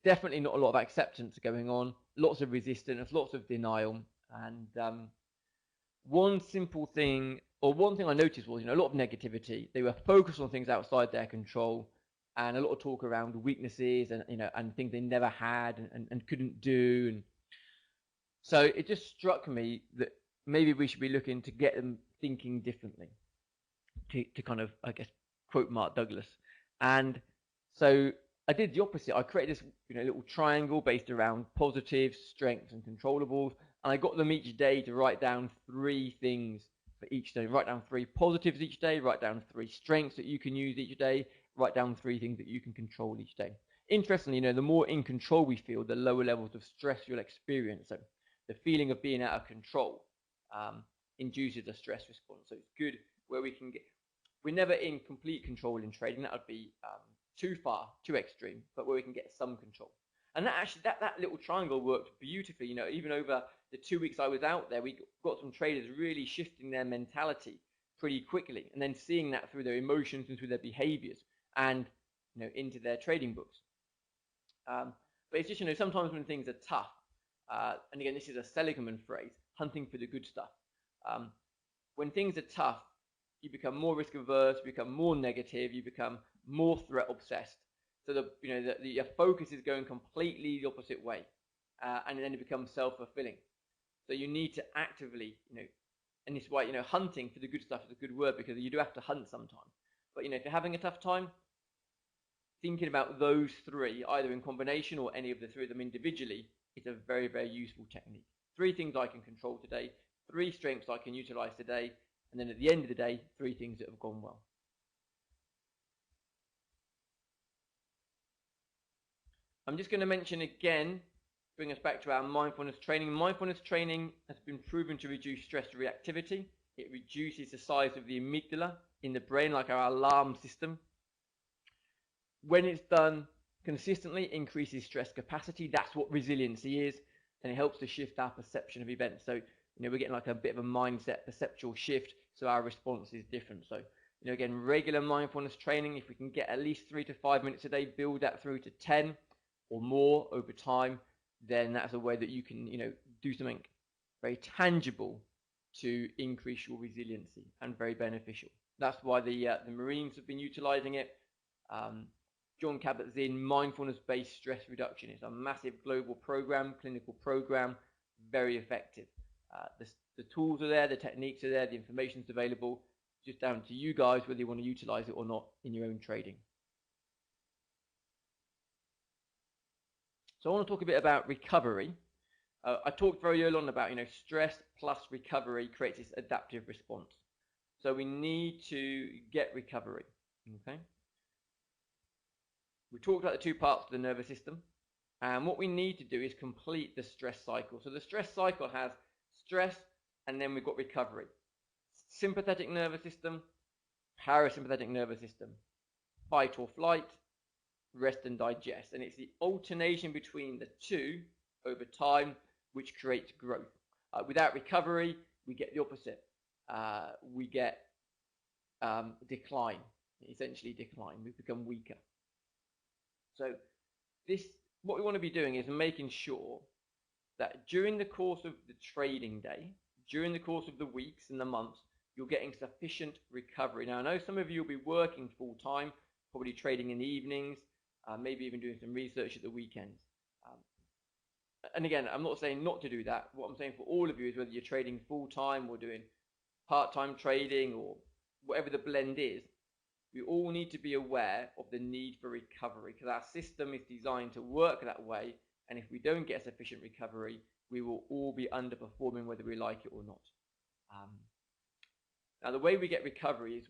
definitely not a lot of acceptance going on, lots of resistance, lots of denial. And one thing I noticed was, a lot of negativity. They were focused on things outside their control, and a lot of talk around weaknesses and things they never had and couldn't do. And so it just struck me that maybe we should be looking to get them thinking differently, to kind of, I guess, quote Mark Douglas. And so I did the opposite. I created this little triangle based around positives, strengths, and controllables, and I got them each day to write down 3 things for each day. Write down 3 positives each day, write down 3 strengths that you can use each day, write down 3 things that you can control each day. Interestingly, the more in control we feel, the lower levels of stress you'll experience. So the feeling of being out of control induces a stress response. So it's good where we're never in complete control in trading. That would be too far, too extreme, but where we can get some control. And that little triangle worked beautifully. Even over the 2 weeks I was out there, we got some traders really shifting their mentality pretty quickly, and then seeing that through their emotions and through their behaviors, and into their trading books. But it's just sometimes when things are tough, and again this is a Seligman phrase, hunting for the good stuff. When things are tough, you become more risk averse, you become more negative, you become more threat obsessed. So your focus is going completely the opposite way, and then it becomes self-fulfilling. So you need to actively, and this is why hunting for the good stuff is a good word, because you do have to hunt sometimes. But if you're having a tough time, thinking about those 3 either in combination or any of the 3 of them individually is a very, very useful technique. 3 things I can control today, 3 strengths I can utilize today, and then at the end of the day, 3 things that have gone well. I'm just going to mention again, bring us back to our mindfulness training. Mindfulness training has been proven to reduce stress reactivity. It reduces the size of the amygdala in the brain, like our alarm system. When it's done consistently, increases stress capacity. That's what resiliency is, and it helps to shift our perception of events. So we're getting like a bit of a mindset perceptual shift, so our response is different. So again, regular mindfulness training, if we can get at least 3 to 5 minutes a day, build that through to 10 or more over time, then that's a way that you can do something very tangible to increase your resiliency, and very beneficial. That's why the Marines have been utilizing it. Jon Kabat-Zinn mindfulness-based stress reduction is a massive global program, clinical program, very effective. The tools are there, the techniques are there, the information's available. Just down to you guys whether you want to utilize it or not in your own trading. So I want to talk a bit about recovery. I talked very early on about stress plus recovery creates this adaptive response. So we need to get recovery. Okay. We talked about the 2 parts of the nervous system, and what we need to do is complete the stress cycle. So the stress cycle has stress, and then we've got recovery. Sympathetic nervous system, parasympathetic nervous system, fight or flight, rest and digest. And it's the alternation between the 2 over time which creates growth. Without recovery, we get the opposite. We get decline, essentially decline. We become weaker. So what we want to be doing is making sure that during the course of the trading day, during the course of the weeks and the months, you're getting sufficient recovery. Now, I know some of you will be working full-time, probably trading in the evenings, maybe even doing some research at the weekends. And again, I'm not saying not to do that. What I'm saying for all of you is whether you're trading full-time or doing part-time trading or whatever the blend is, we all need to be aware of the need for recovery, because our system is designed to work that way, and if we don't get sufficient recovery, we will all be underperforming whether we like it or not. Now, the way we get recovery is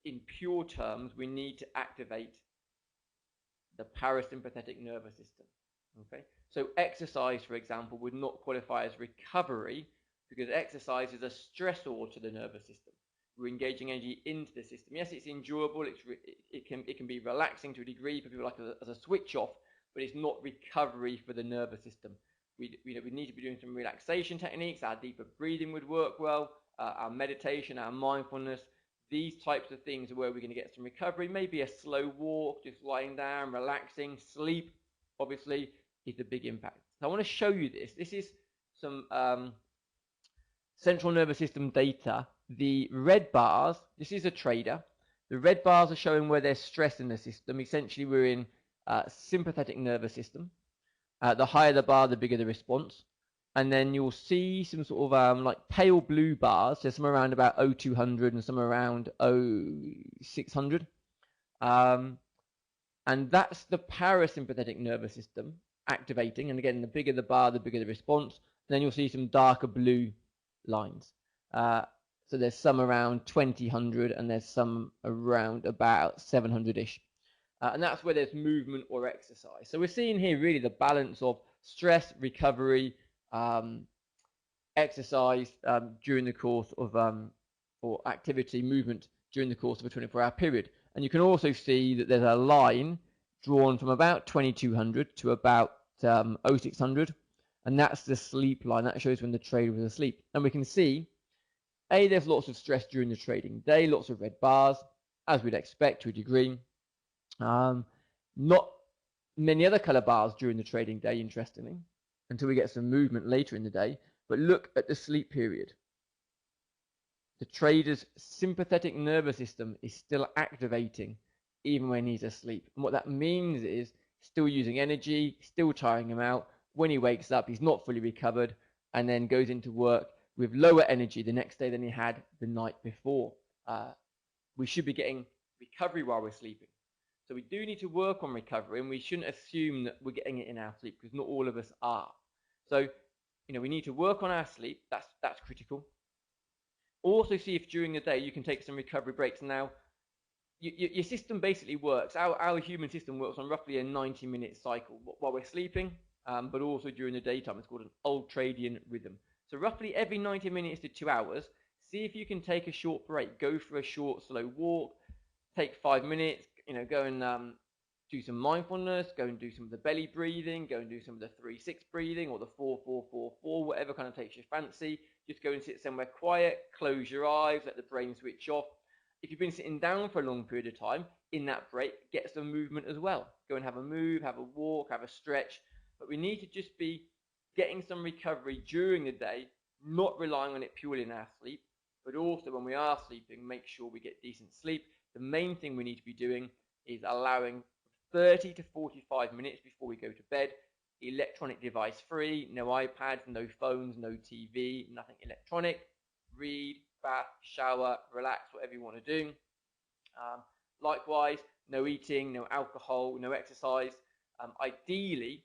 in pure terms, we need to activate the parasympathetic nervous system. Okay, so exercise, for example, would not qualify as recovery because exercise is a stressor to the nervous system. We're engaging energy into the system. Yes, it's enjoyable. It can be relaxing to a degree for people like as a switch off, but it's not recovery for the nervous system. We need to be doing some relaxation techniques. Our deeper breathing would work well. Our meditation, our mindfulness, these types of things are where we're going to get some recovery. Maybe a slow walk, just lying down, relaxing. Sleep, obviously, is a big impact. So I want to show you this. This is some central nervous system data. The red bars, this is a trader. The red bars are showing where there's stress in the system. Essentially, we're in sympathetic nervous system. The higher the bar, the bigger the response. And then you'll see some sort of like pale blue bars. There's some around about 0200 and some around 0600. And that's the parasympathetic nervous system activating. And again, the bigger the bar, the bigger the response. And then you'll see some darker blue lines. So there's some around 2000 and there's some around about 700-ish. And that's where there's movement or exercise. So we're seeing here really the balance of stress, recovery, exercise during the course of, or activity, movement during the course of a 24-hour period. And you can also see that there's a line drawn from about 2200 to about 0600. And that's the sleep line. That shows when the trader was asleep. And we can see, there's lots of stress during the trading day, lots of red bars, as we'd expect to a degree. Not many other color bars during the trading day, interestingly, until we get some movement later in the day. But look at the sleep period. The trader's sympathetic nervous system is still activating even when he's asleep. And what that means is still using energy, still tiring him out. When he wakes up, he's not fully recovered and then goes into work with lower energy the next day than he had the night before. We should be getting recovery while we're sleeping. So we do need to work on recovery, and we shouldn't assume that we're getting it in our sleep because not all of us are. So, we need to work on our sleep. That's critical. Also see if during the day you can take some recovery breaks. Now, your system basically works. Our human system works on roughly a 90-minute cycle while we're sleeping, but also during the daytime. It's called an ultradian rhythm. So roughly every 90 minutes to 2 hours, see if you can take a short break. Go for a short, slow walk. Take 5 minutes. Go and do some mindfulness. Go and do some of the belly breathing. Go and do some of the 3-6 breathing or the 4-4-4-4, whatever kind of takes your fancy. Just go and sit somewhere quiet. Close your eyes. Let the brain switch off. If you've been sitting down for a long period of time, in that break, get some movement as well. Go and have a move, have a walk, have a stretch. But we need to just be getting some recovery during the day, not relying on it purely in our sleep, but also when we are sleeping, make sure we get decent sleep. The main thing we need to be doing is allowing 30 to 45 minutes before we go to bed, electronic device free, no iPads, no phones, no TV, nothing electronic. Read, bath, shower, relax, whatever you want to do. Likewise, no eating, no alcohol, no exercise. Ideally,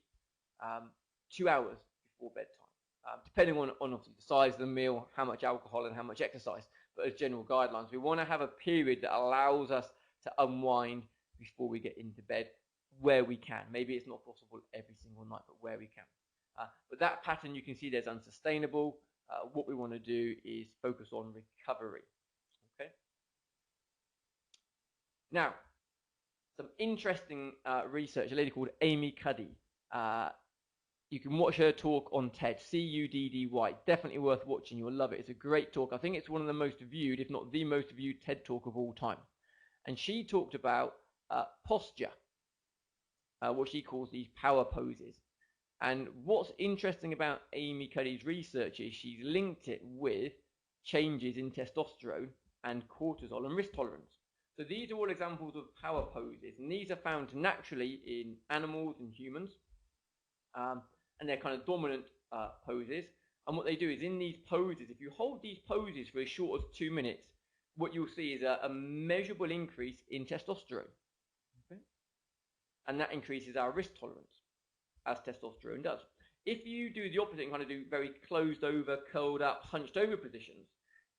2 hours before bedtime, depending on obviously the size of the meal, how much alcohol and how much exercise. But as general guidelines, we want to have a period that allows us to unwind before we get into bed where we can. Maybe it's not possible every single night, but where we can. But that pattern you can see there's unsustainable. What we want to do is focus on recovery. Okay. Now, some interesting research. A lady called Amy Cuddy. You can watch her talk on TED, CUDDY. Definitely worth watching. You'll love it. It's a great talk. I think it's one of the most viewed, if not the most viewed TED talk of all time. And she talked about posture, what she calls these power poses. And what's interesting about Amy Cuddy's research is she's linked it with changes in testosterone and cortisol and risk tolerance. So these are all examples of power poses, and these are found naturally in animals and humans, and they're kind of dominant poses. And what they do is in these poses, if you hold these poses for as short as 2 minutes, what you'll see is a measurable increase in testosterone. Okay? And that increases our risk tolerance, as testosterone does. If you do the opposite and kind of do very closed over, curled up, hunched over positions,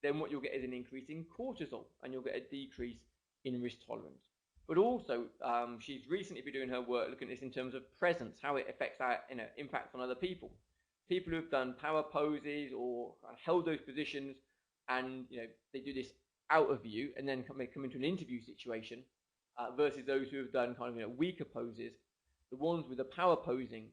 then what you'll get is an increase in cortisol, and you'll get a decrease in risk tolerance. But also, she's recently been doing her work looking at this in terms of presence, how it affects our impacts on other people. People who have done power poses or held those positions, and they do this out of view, and then they come into an interview situation, versus those who have done kind of weaker poses. The ones with the power posing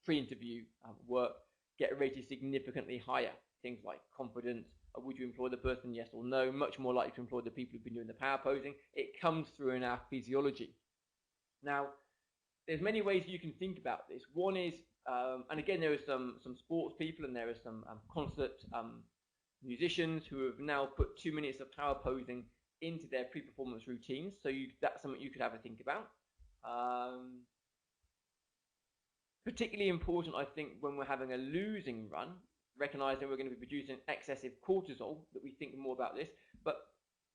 pre-interview work get rated significantly higher. Things like confidence, would you employ the person, yes or no, much more likely to employ the people who've been doing the power posing. It comes through in our physiology. Now, there's many ways you can think about this. One is, and again, there are some sports people, and there are some concert musicians who have now put 2 minutes of power posing into their pre-performance routines. So that's something you could have a think about. Particularly important, I think, when we're having a losing run, recognizing we're going to be producing excessive cortisol, that we think more about this. But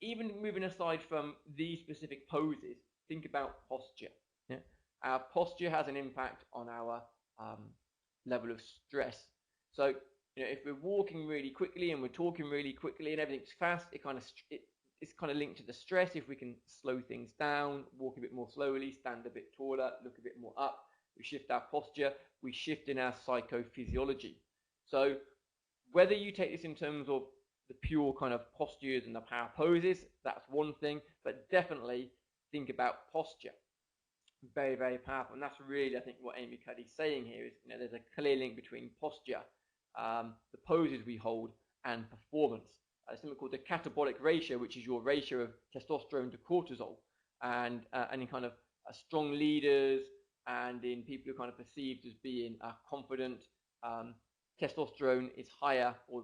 even moving aside from these specific poses, think about posture. Yeah? Our posture has an impact on our level of stress. So if we're walking really quickly and we're talking really quickly and everything's fast, it's kind of linked to the stress. If we can slow things down, walk a bit more slowly, stand a bit taller, look a bit more up, we shift our posture, we shift in our psychophysiology. So whether you take this in terms of the pure kind of postures and the power poses, that's one thing, but definitely think about posture. Very, very powerful. And that's really, I think, what Amy Cuddy's saying here is, there's a clear link between posture, the poses we hold, and performance. There's something called the catabolic ratio, which is your ratio of testosterone to cortisol. And in kind of strong leaders and in people who are kind of perceived as being confident, testosterone is higher, or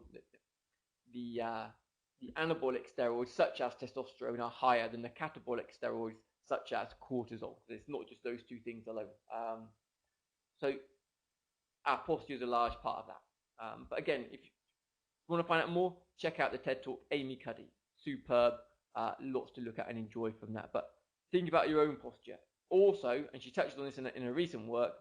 the anabolic steroids such as testosterone are higher than the catabolic steroids such as cortisol. It's not just those two things alone. So our posture is a large part of that. But again, if you want to find out more, check out the TED Talk, Amy Cuddy. Superb. Lots to look at and enjoy from that. But think about your own posture. Also, and she touched on this in a recent work,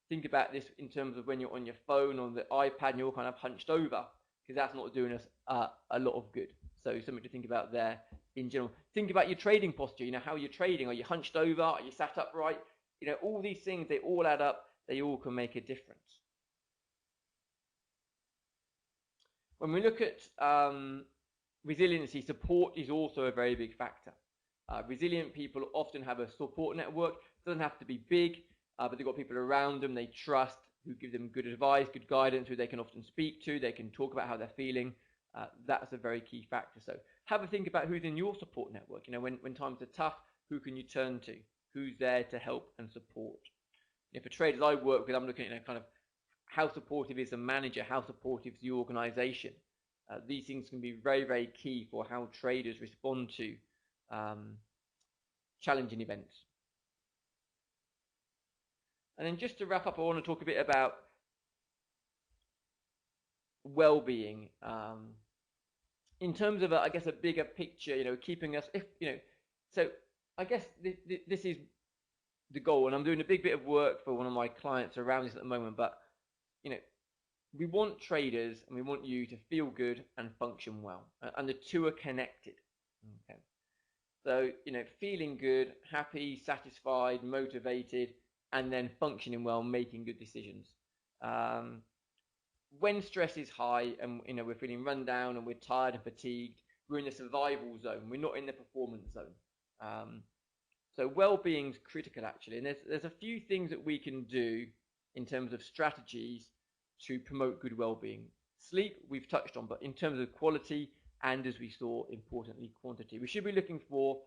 think about this in terms of when you're on your phone or the iPad and you're kind of hunched over, because that's not doing us a lot of good. So something to think about there in general. Think about your trading posture, how you're trading. Are you hunched over? Are you sat upright? All these things, they all add up. They all can make a difference. When we look at resiliency, support is also a very big factor. Resilient people often have a support network. It doesn't have to be big, but they've got people around them they trust, who give them good advice, good guidance, who they can often speak to. They can talk about how they're feeling. That's a very key factor. So have a think about who's in your support network. When times are tough, who can you turn to? Who's there to help and support? For traders I work with, I'm looking at kind of how supportive is the manager, how supportive is the organization. These things can be very, very key for how traders respond to challenging events. And then just to wrap up, I want to talk a bit about well-being in terms of, I guess, a bigger picture, keeping us, so I guess this is the goal, and I'm doing a big bit of work for one of my clients around this at the moment, but, we want traders and we want you to feel good and function well, and the two are connected. Okay. So, feeling good, happy, satisfied, motivated, and then functioning well, making good decisions. When stress is high and we're feeling run down and we're tired and fatigued, we're in the survival zone. We're not in the performance zone. So well-being is critical, actually. And there's a few things that we can do in terms of strategies to promote good well-being. Sleep, we've touched on, but in terms of quality and, as we saw, importantly, quantity. We should be looking for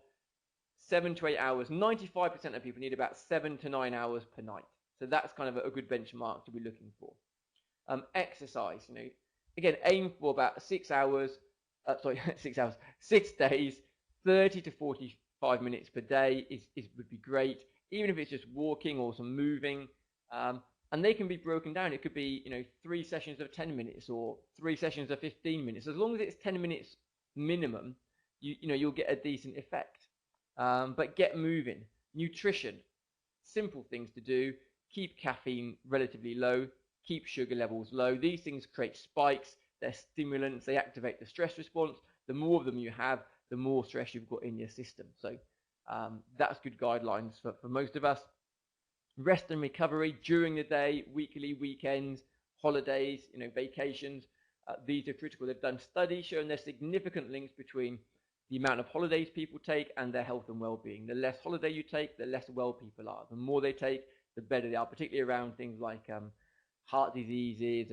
7 to 8 hours. 95% of people need about 7 to 9 hours per night. So that's kind of a good benchmark to be looking for. Exercise, again, aim for about 6 hours sorry, 6 hours, 6 days, 30 to 45 minutes per day would be great, even if it's just walking or some moving. And they can be broken down. It could be, 3 sessions of 10 minutes or 3 sessions of 15 minutes. As long as it's 10 minutes minimum, you'll get a decent effect. But get moving. Nutrition, simple things to do. Keep caffeine relatively low. Keep sugar levels low. These things create spikes. They're stimulants. They activate the stress response. The more of them you have, the more stress you've got in your system. So that's good guidelines for most of us. Rest and recovery during the day, weekly, weekends, holidays, vacations. These are critical. They've done studies showing there's significant links between the amount of holidays people take and their health and well-being. The less holiday you take, the less well people are. The more they take, the better they are, particularly around things like heart diseases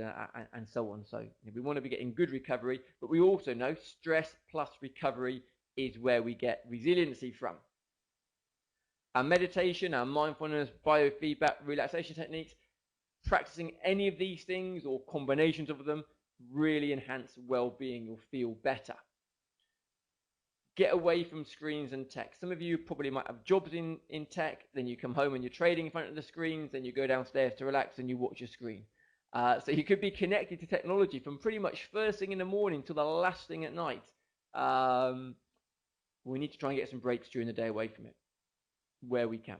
and so on. So we want to be getting good recovery, but we also know stress plus recovery is where we get resiliency from. Our meditation, our mindfulness, biofeedback, relaxation techniques, practicing any of these things or combinations of them really enhance well-being. You'll feel better. Get away from screens and tech. Some of you probably might have jobs in tech, then you come home and you're trading in front of the screens, then you go downstairs to relax and you watch your screen. So you could be connected to technology from pretty much first thing in the morning to the last thing at night. We need to try and get some breaks during the day away from it where we can.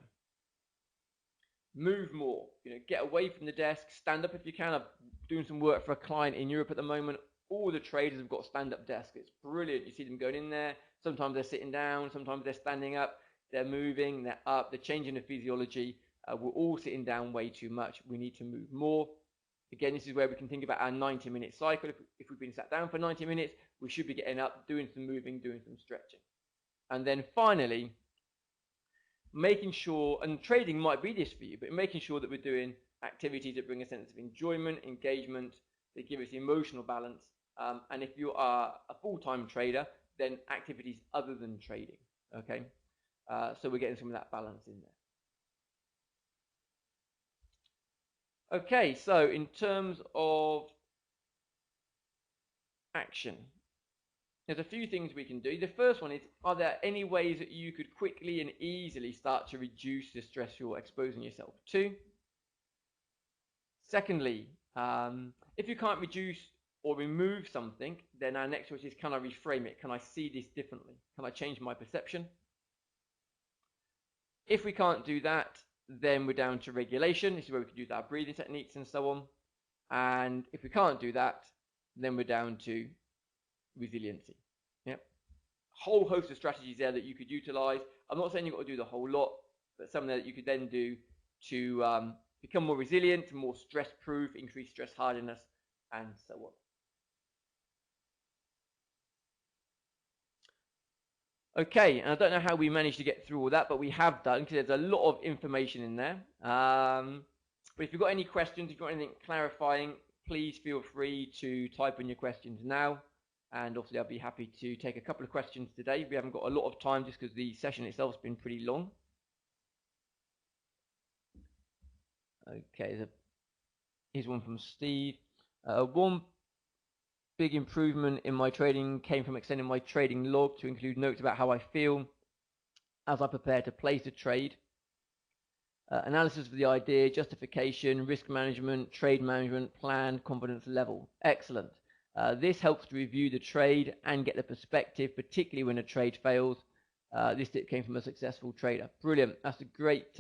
Move more, get away from the desk, stand up if you can. I'm doing some work for a client in Europe at the moment. All the traders have got stand-up desks. It's brilliant. You see them going in there. Sometimes they're sitting down. Sometimes they're standing up. They're moving. They're up. They're changing the physiology. We're all sitting down way too much. We need to move more. Again, this is where we can think about our 90-minute cycle. If we've been sat down for 90 minutes, we should be getting up, doing some moving, doing some stretching. And then finally, making sure, and trading might be this for you, but making sure that we're doing activities that bring a sense of enjoyment, engagement, that give us emotional balance. And if you are a full-time trader, then activities other than trading, okay? So we're getting some of that balance in there. Okay, so in terms of action, there's a few things we can do. The first one is, are there any ways that you could quickly and easily start to reduce the stress you're exposing yourself to? Secondly, if you can't reduce or remove something, then our next choice is, can I reframe it? Can I see this differently? Can I change my perception? If we can't do that, then we're down to regulation. This is where we can use our breathing techniques and so on. And if we can't do that, then we're down to resiliency. Yep. Whole host of strategies there that you could utilize. I'm not saying you've got to do the whole lot, but some that you could then do to become more resilient, more stress proof, increase stress hardiness, and so on. Okay, and I don't know how we managed to get through all that, but we have done, because there's a lot of information in there. But if you've got any questions, if you've got anything clarifying, please feel free to type in your questions now. And obviously, I'll be happy to take a couple of questions today. We haven't got a lot of time just because the session itself has been pretty long. Okay, here's one from Steve. One big improvement in my trading came from extending my trading log to include notes about how I feel as I prepare to place a trade. Analysis of the idea, justification, risk management, trade management, plan, confidence level. Excellent. This helps to review the trade and get the perspective, particularly when a trade fails. This tip came from a successful trader. Brilliant. That's a great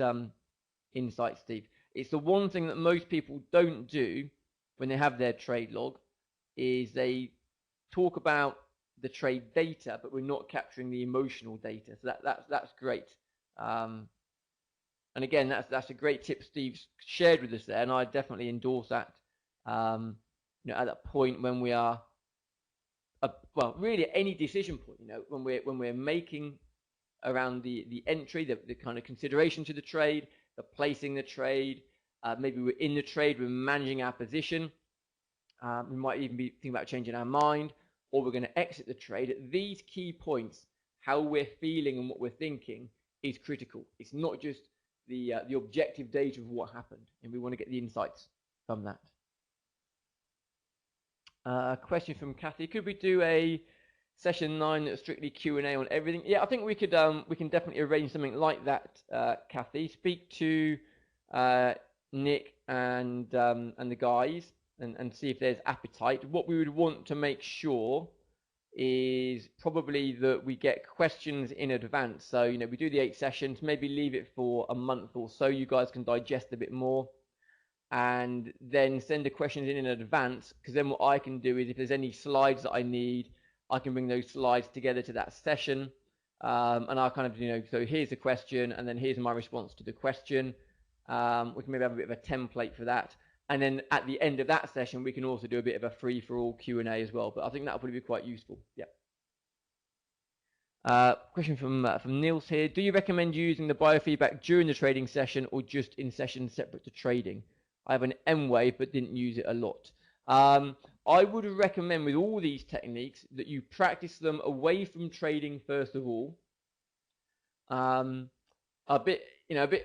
insight, Steve. It's the one thing that most people don't do when they have their trade log, is they talk about the trade data, but we're not capturing the emotional data. So that's great. And again, that's a great tip Steve shared with us there, and I definitely endorse that. At that point when we are, well, really at any decision point, when we're making around the entry, the kind of consideration to the trade, the placing the trade, maybe we're in the trade, we're managing our position. We might even be thinking about changing our mind, or we're going to exit the trade. At these key points, how we're feeling and what we're thinking is critical. It's not just the objective data of what happened, and we want to get the insights from that. A question from Kathy: could we do a session 9 that's strictly Q&A on everything. Yeah, I think we can definitely arrange something like that, Kathy. Speak to Nick and the guys and see if there's appetite. What we would want to make sure is probably that we get questions in advance. So, you know, we do the 8 sessions, maybe leave it for a month or so, you guys can digest a bit more, and then send the questions in advance, because then what I can do is if there's any slides that I need, I can bring those slides together to that session, and I'll kind of, you know, so here's the question, and then here's my response to the question. We can maybe have a bit of a template for that. And then at the end of that session, we can also do a bit of a free-for-all Q&A as well. But I think that'll probably be quite useful. Yeah. Question from Niels here. Do you recommend using the biofeedback during the trading session or just in sessions separate to trading? I have an M-Wave but didn't use it a lot. I would recommend with all these techniques that you practice them away from trading first of all. A bit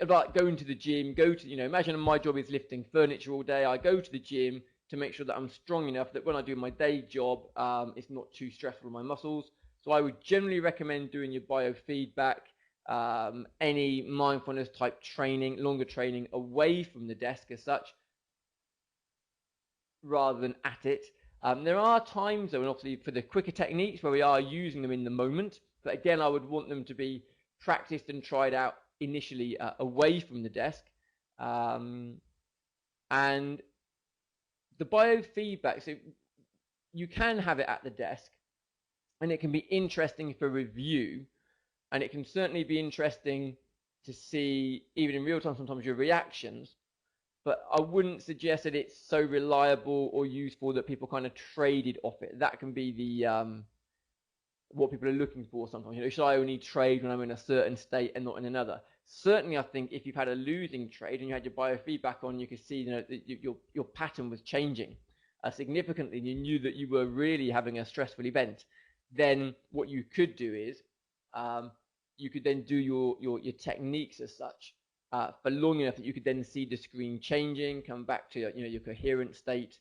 like going to the gym, imagine my job is lifting furniture all day. I go to the gym to make sure that I'm strong enough that when I do my day job, it's not too stressful on my muscles. So I would generally recommend doing your biofeedback, any mindfulness type training, longer training away from the desk as such, rather than at it. There are times though, and obviously for the quicker techniques where we are using them in the moment, but again, I would want them to be practiced and tried out initially away from the desk. And the biofeedback, so you can have it at the desk and it can be interesting for review, and it can certainly be interesting to see even in real time sometimes your reactions, but I wouldn't suggest that it's so reliable or useful that people kind of traded off it. That can be the what people are looking for sometimes. You know, should I only trade when I'm in a certain state and not in another? Certainly, I think if you've had a losing trade and you had your biofeedback on, you could see, you know, that your pattern was changing significantly, and you knew that you were really having a stressful event. Then what you could do is you could then do your techniques as such for long enough that you could then see the screen changing, come back to your coherent state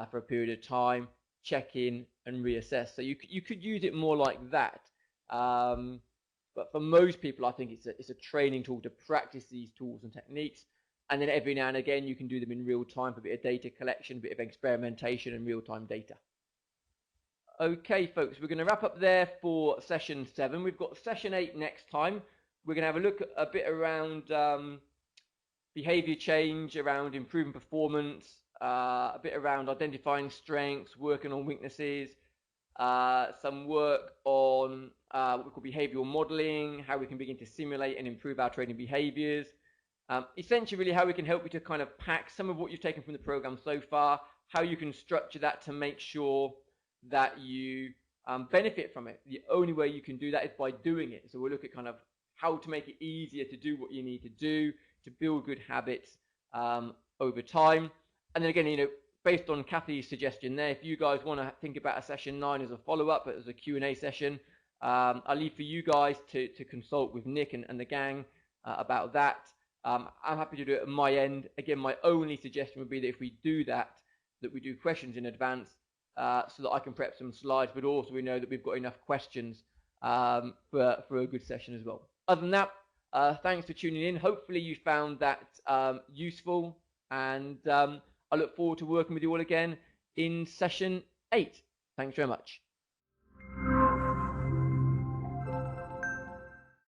for a period of time, check in and reassess. So you could use it more like that. But for most people, I think it's a training tool to practice these tools and techniques. And then every now and again, you can do them in real time for a bit of data collection, a bit of experimentation and real-time data. Okay, folks, we're going to wrap up there for session 7. We've got session 8 next time. We're going to have a look a bit around behavior change, around improving performance, a bit around identifying strengths, working on weaknesses, some work on what we call behavioral modeling, how we can begin to simulate and improve our trading behaviors. Essentially, really how we can help you to kind of pack some of what you've taken from the program so far, how you can structure that to make sure that you benefit from it. The only way you can do that is by doing it. So we'll look at kind of how to make it easier to do what you need to do to build good habits over time. And then again, based on Kathy's suggestion there, if you guys want to think about a session 9 as a follow-up, as a Q&A session, I'll leave for you guys to consult with Nick and the gang about that. I'm happy to do it at my end. Again, my only suggestion would be that if we do that we do questions in advance so that I can prep some slides, but also we know that we've got enough questions for a good session as well. Other than that, thanks for tuning in. Hopefully you found that useful, and I look forward to working with you all again in session 8. Thanks very much.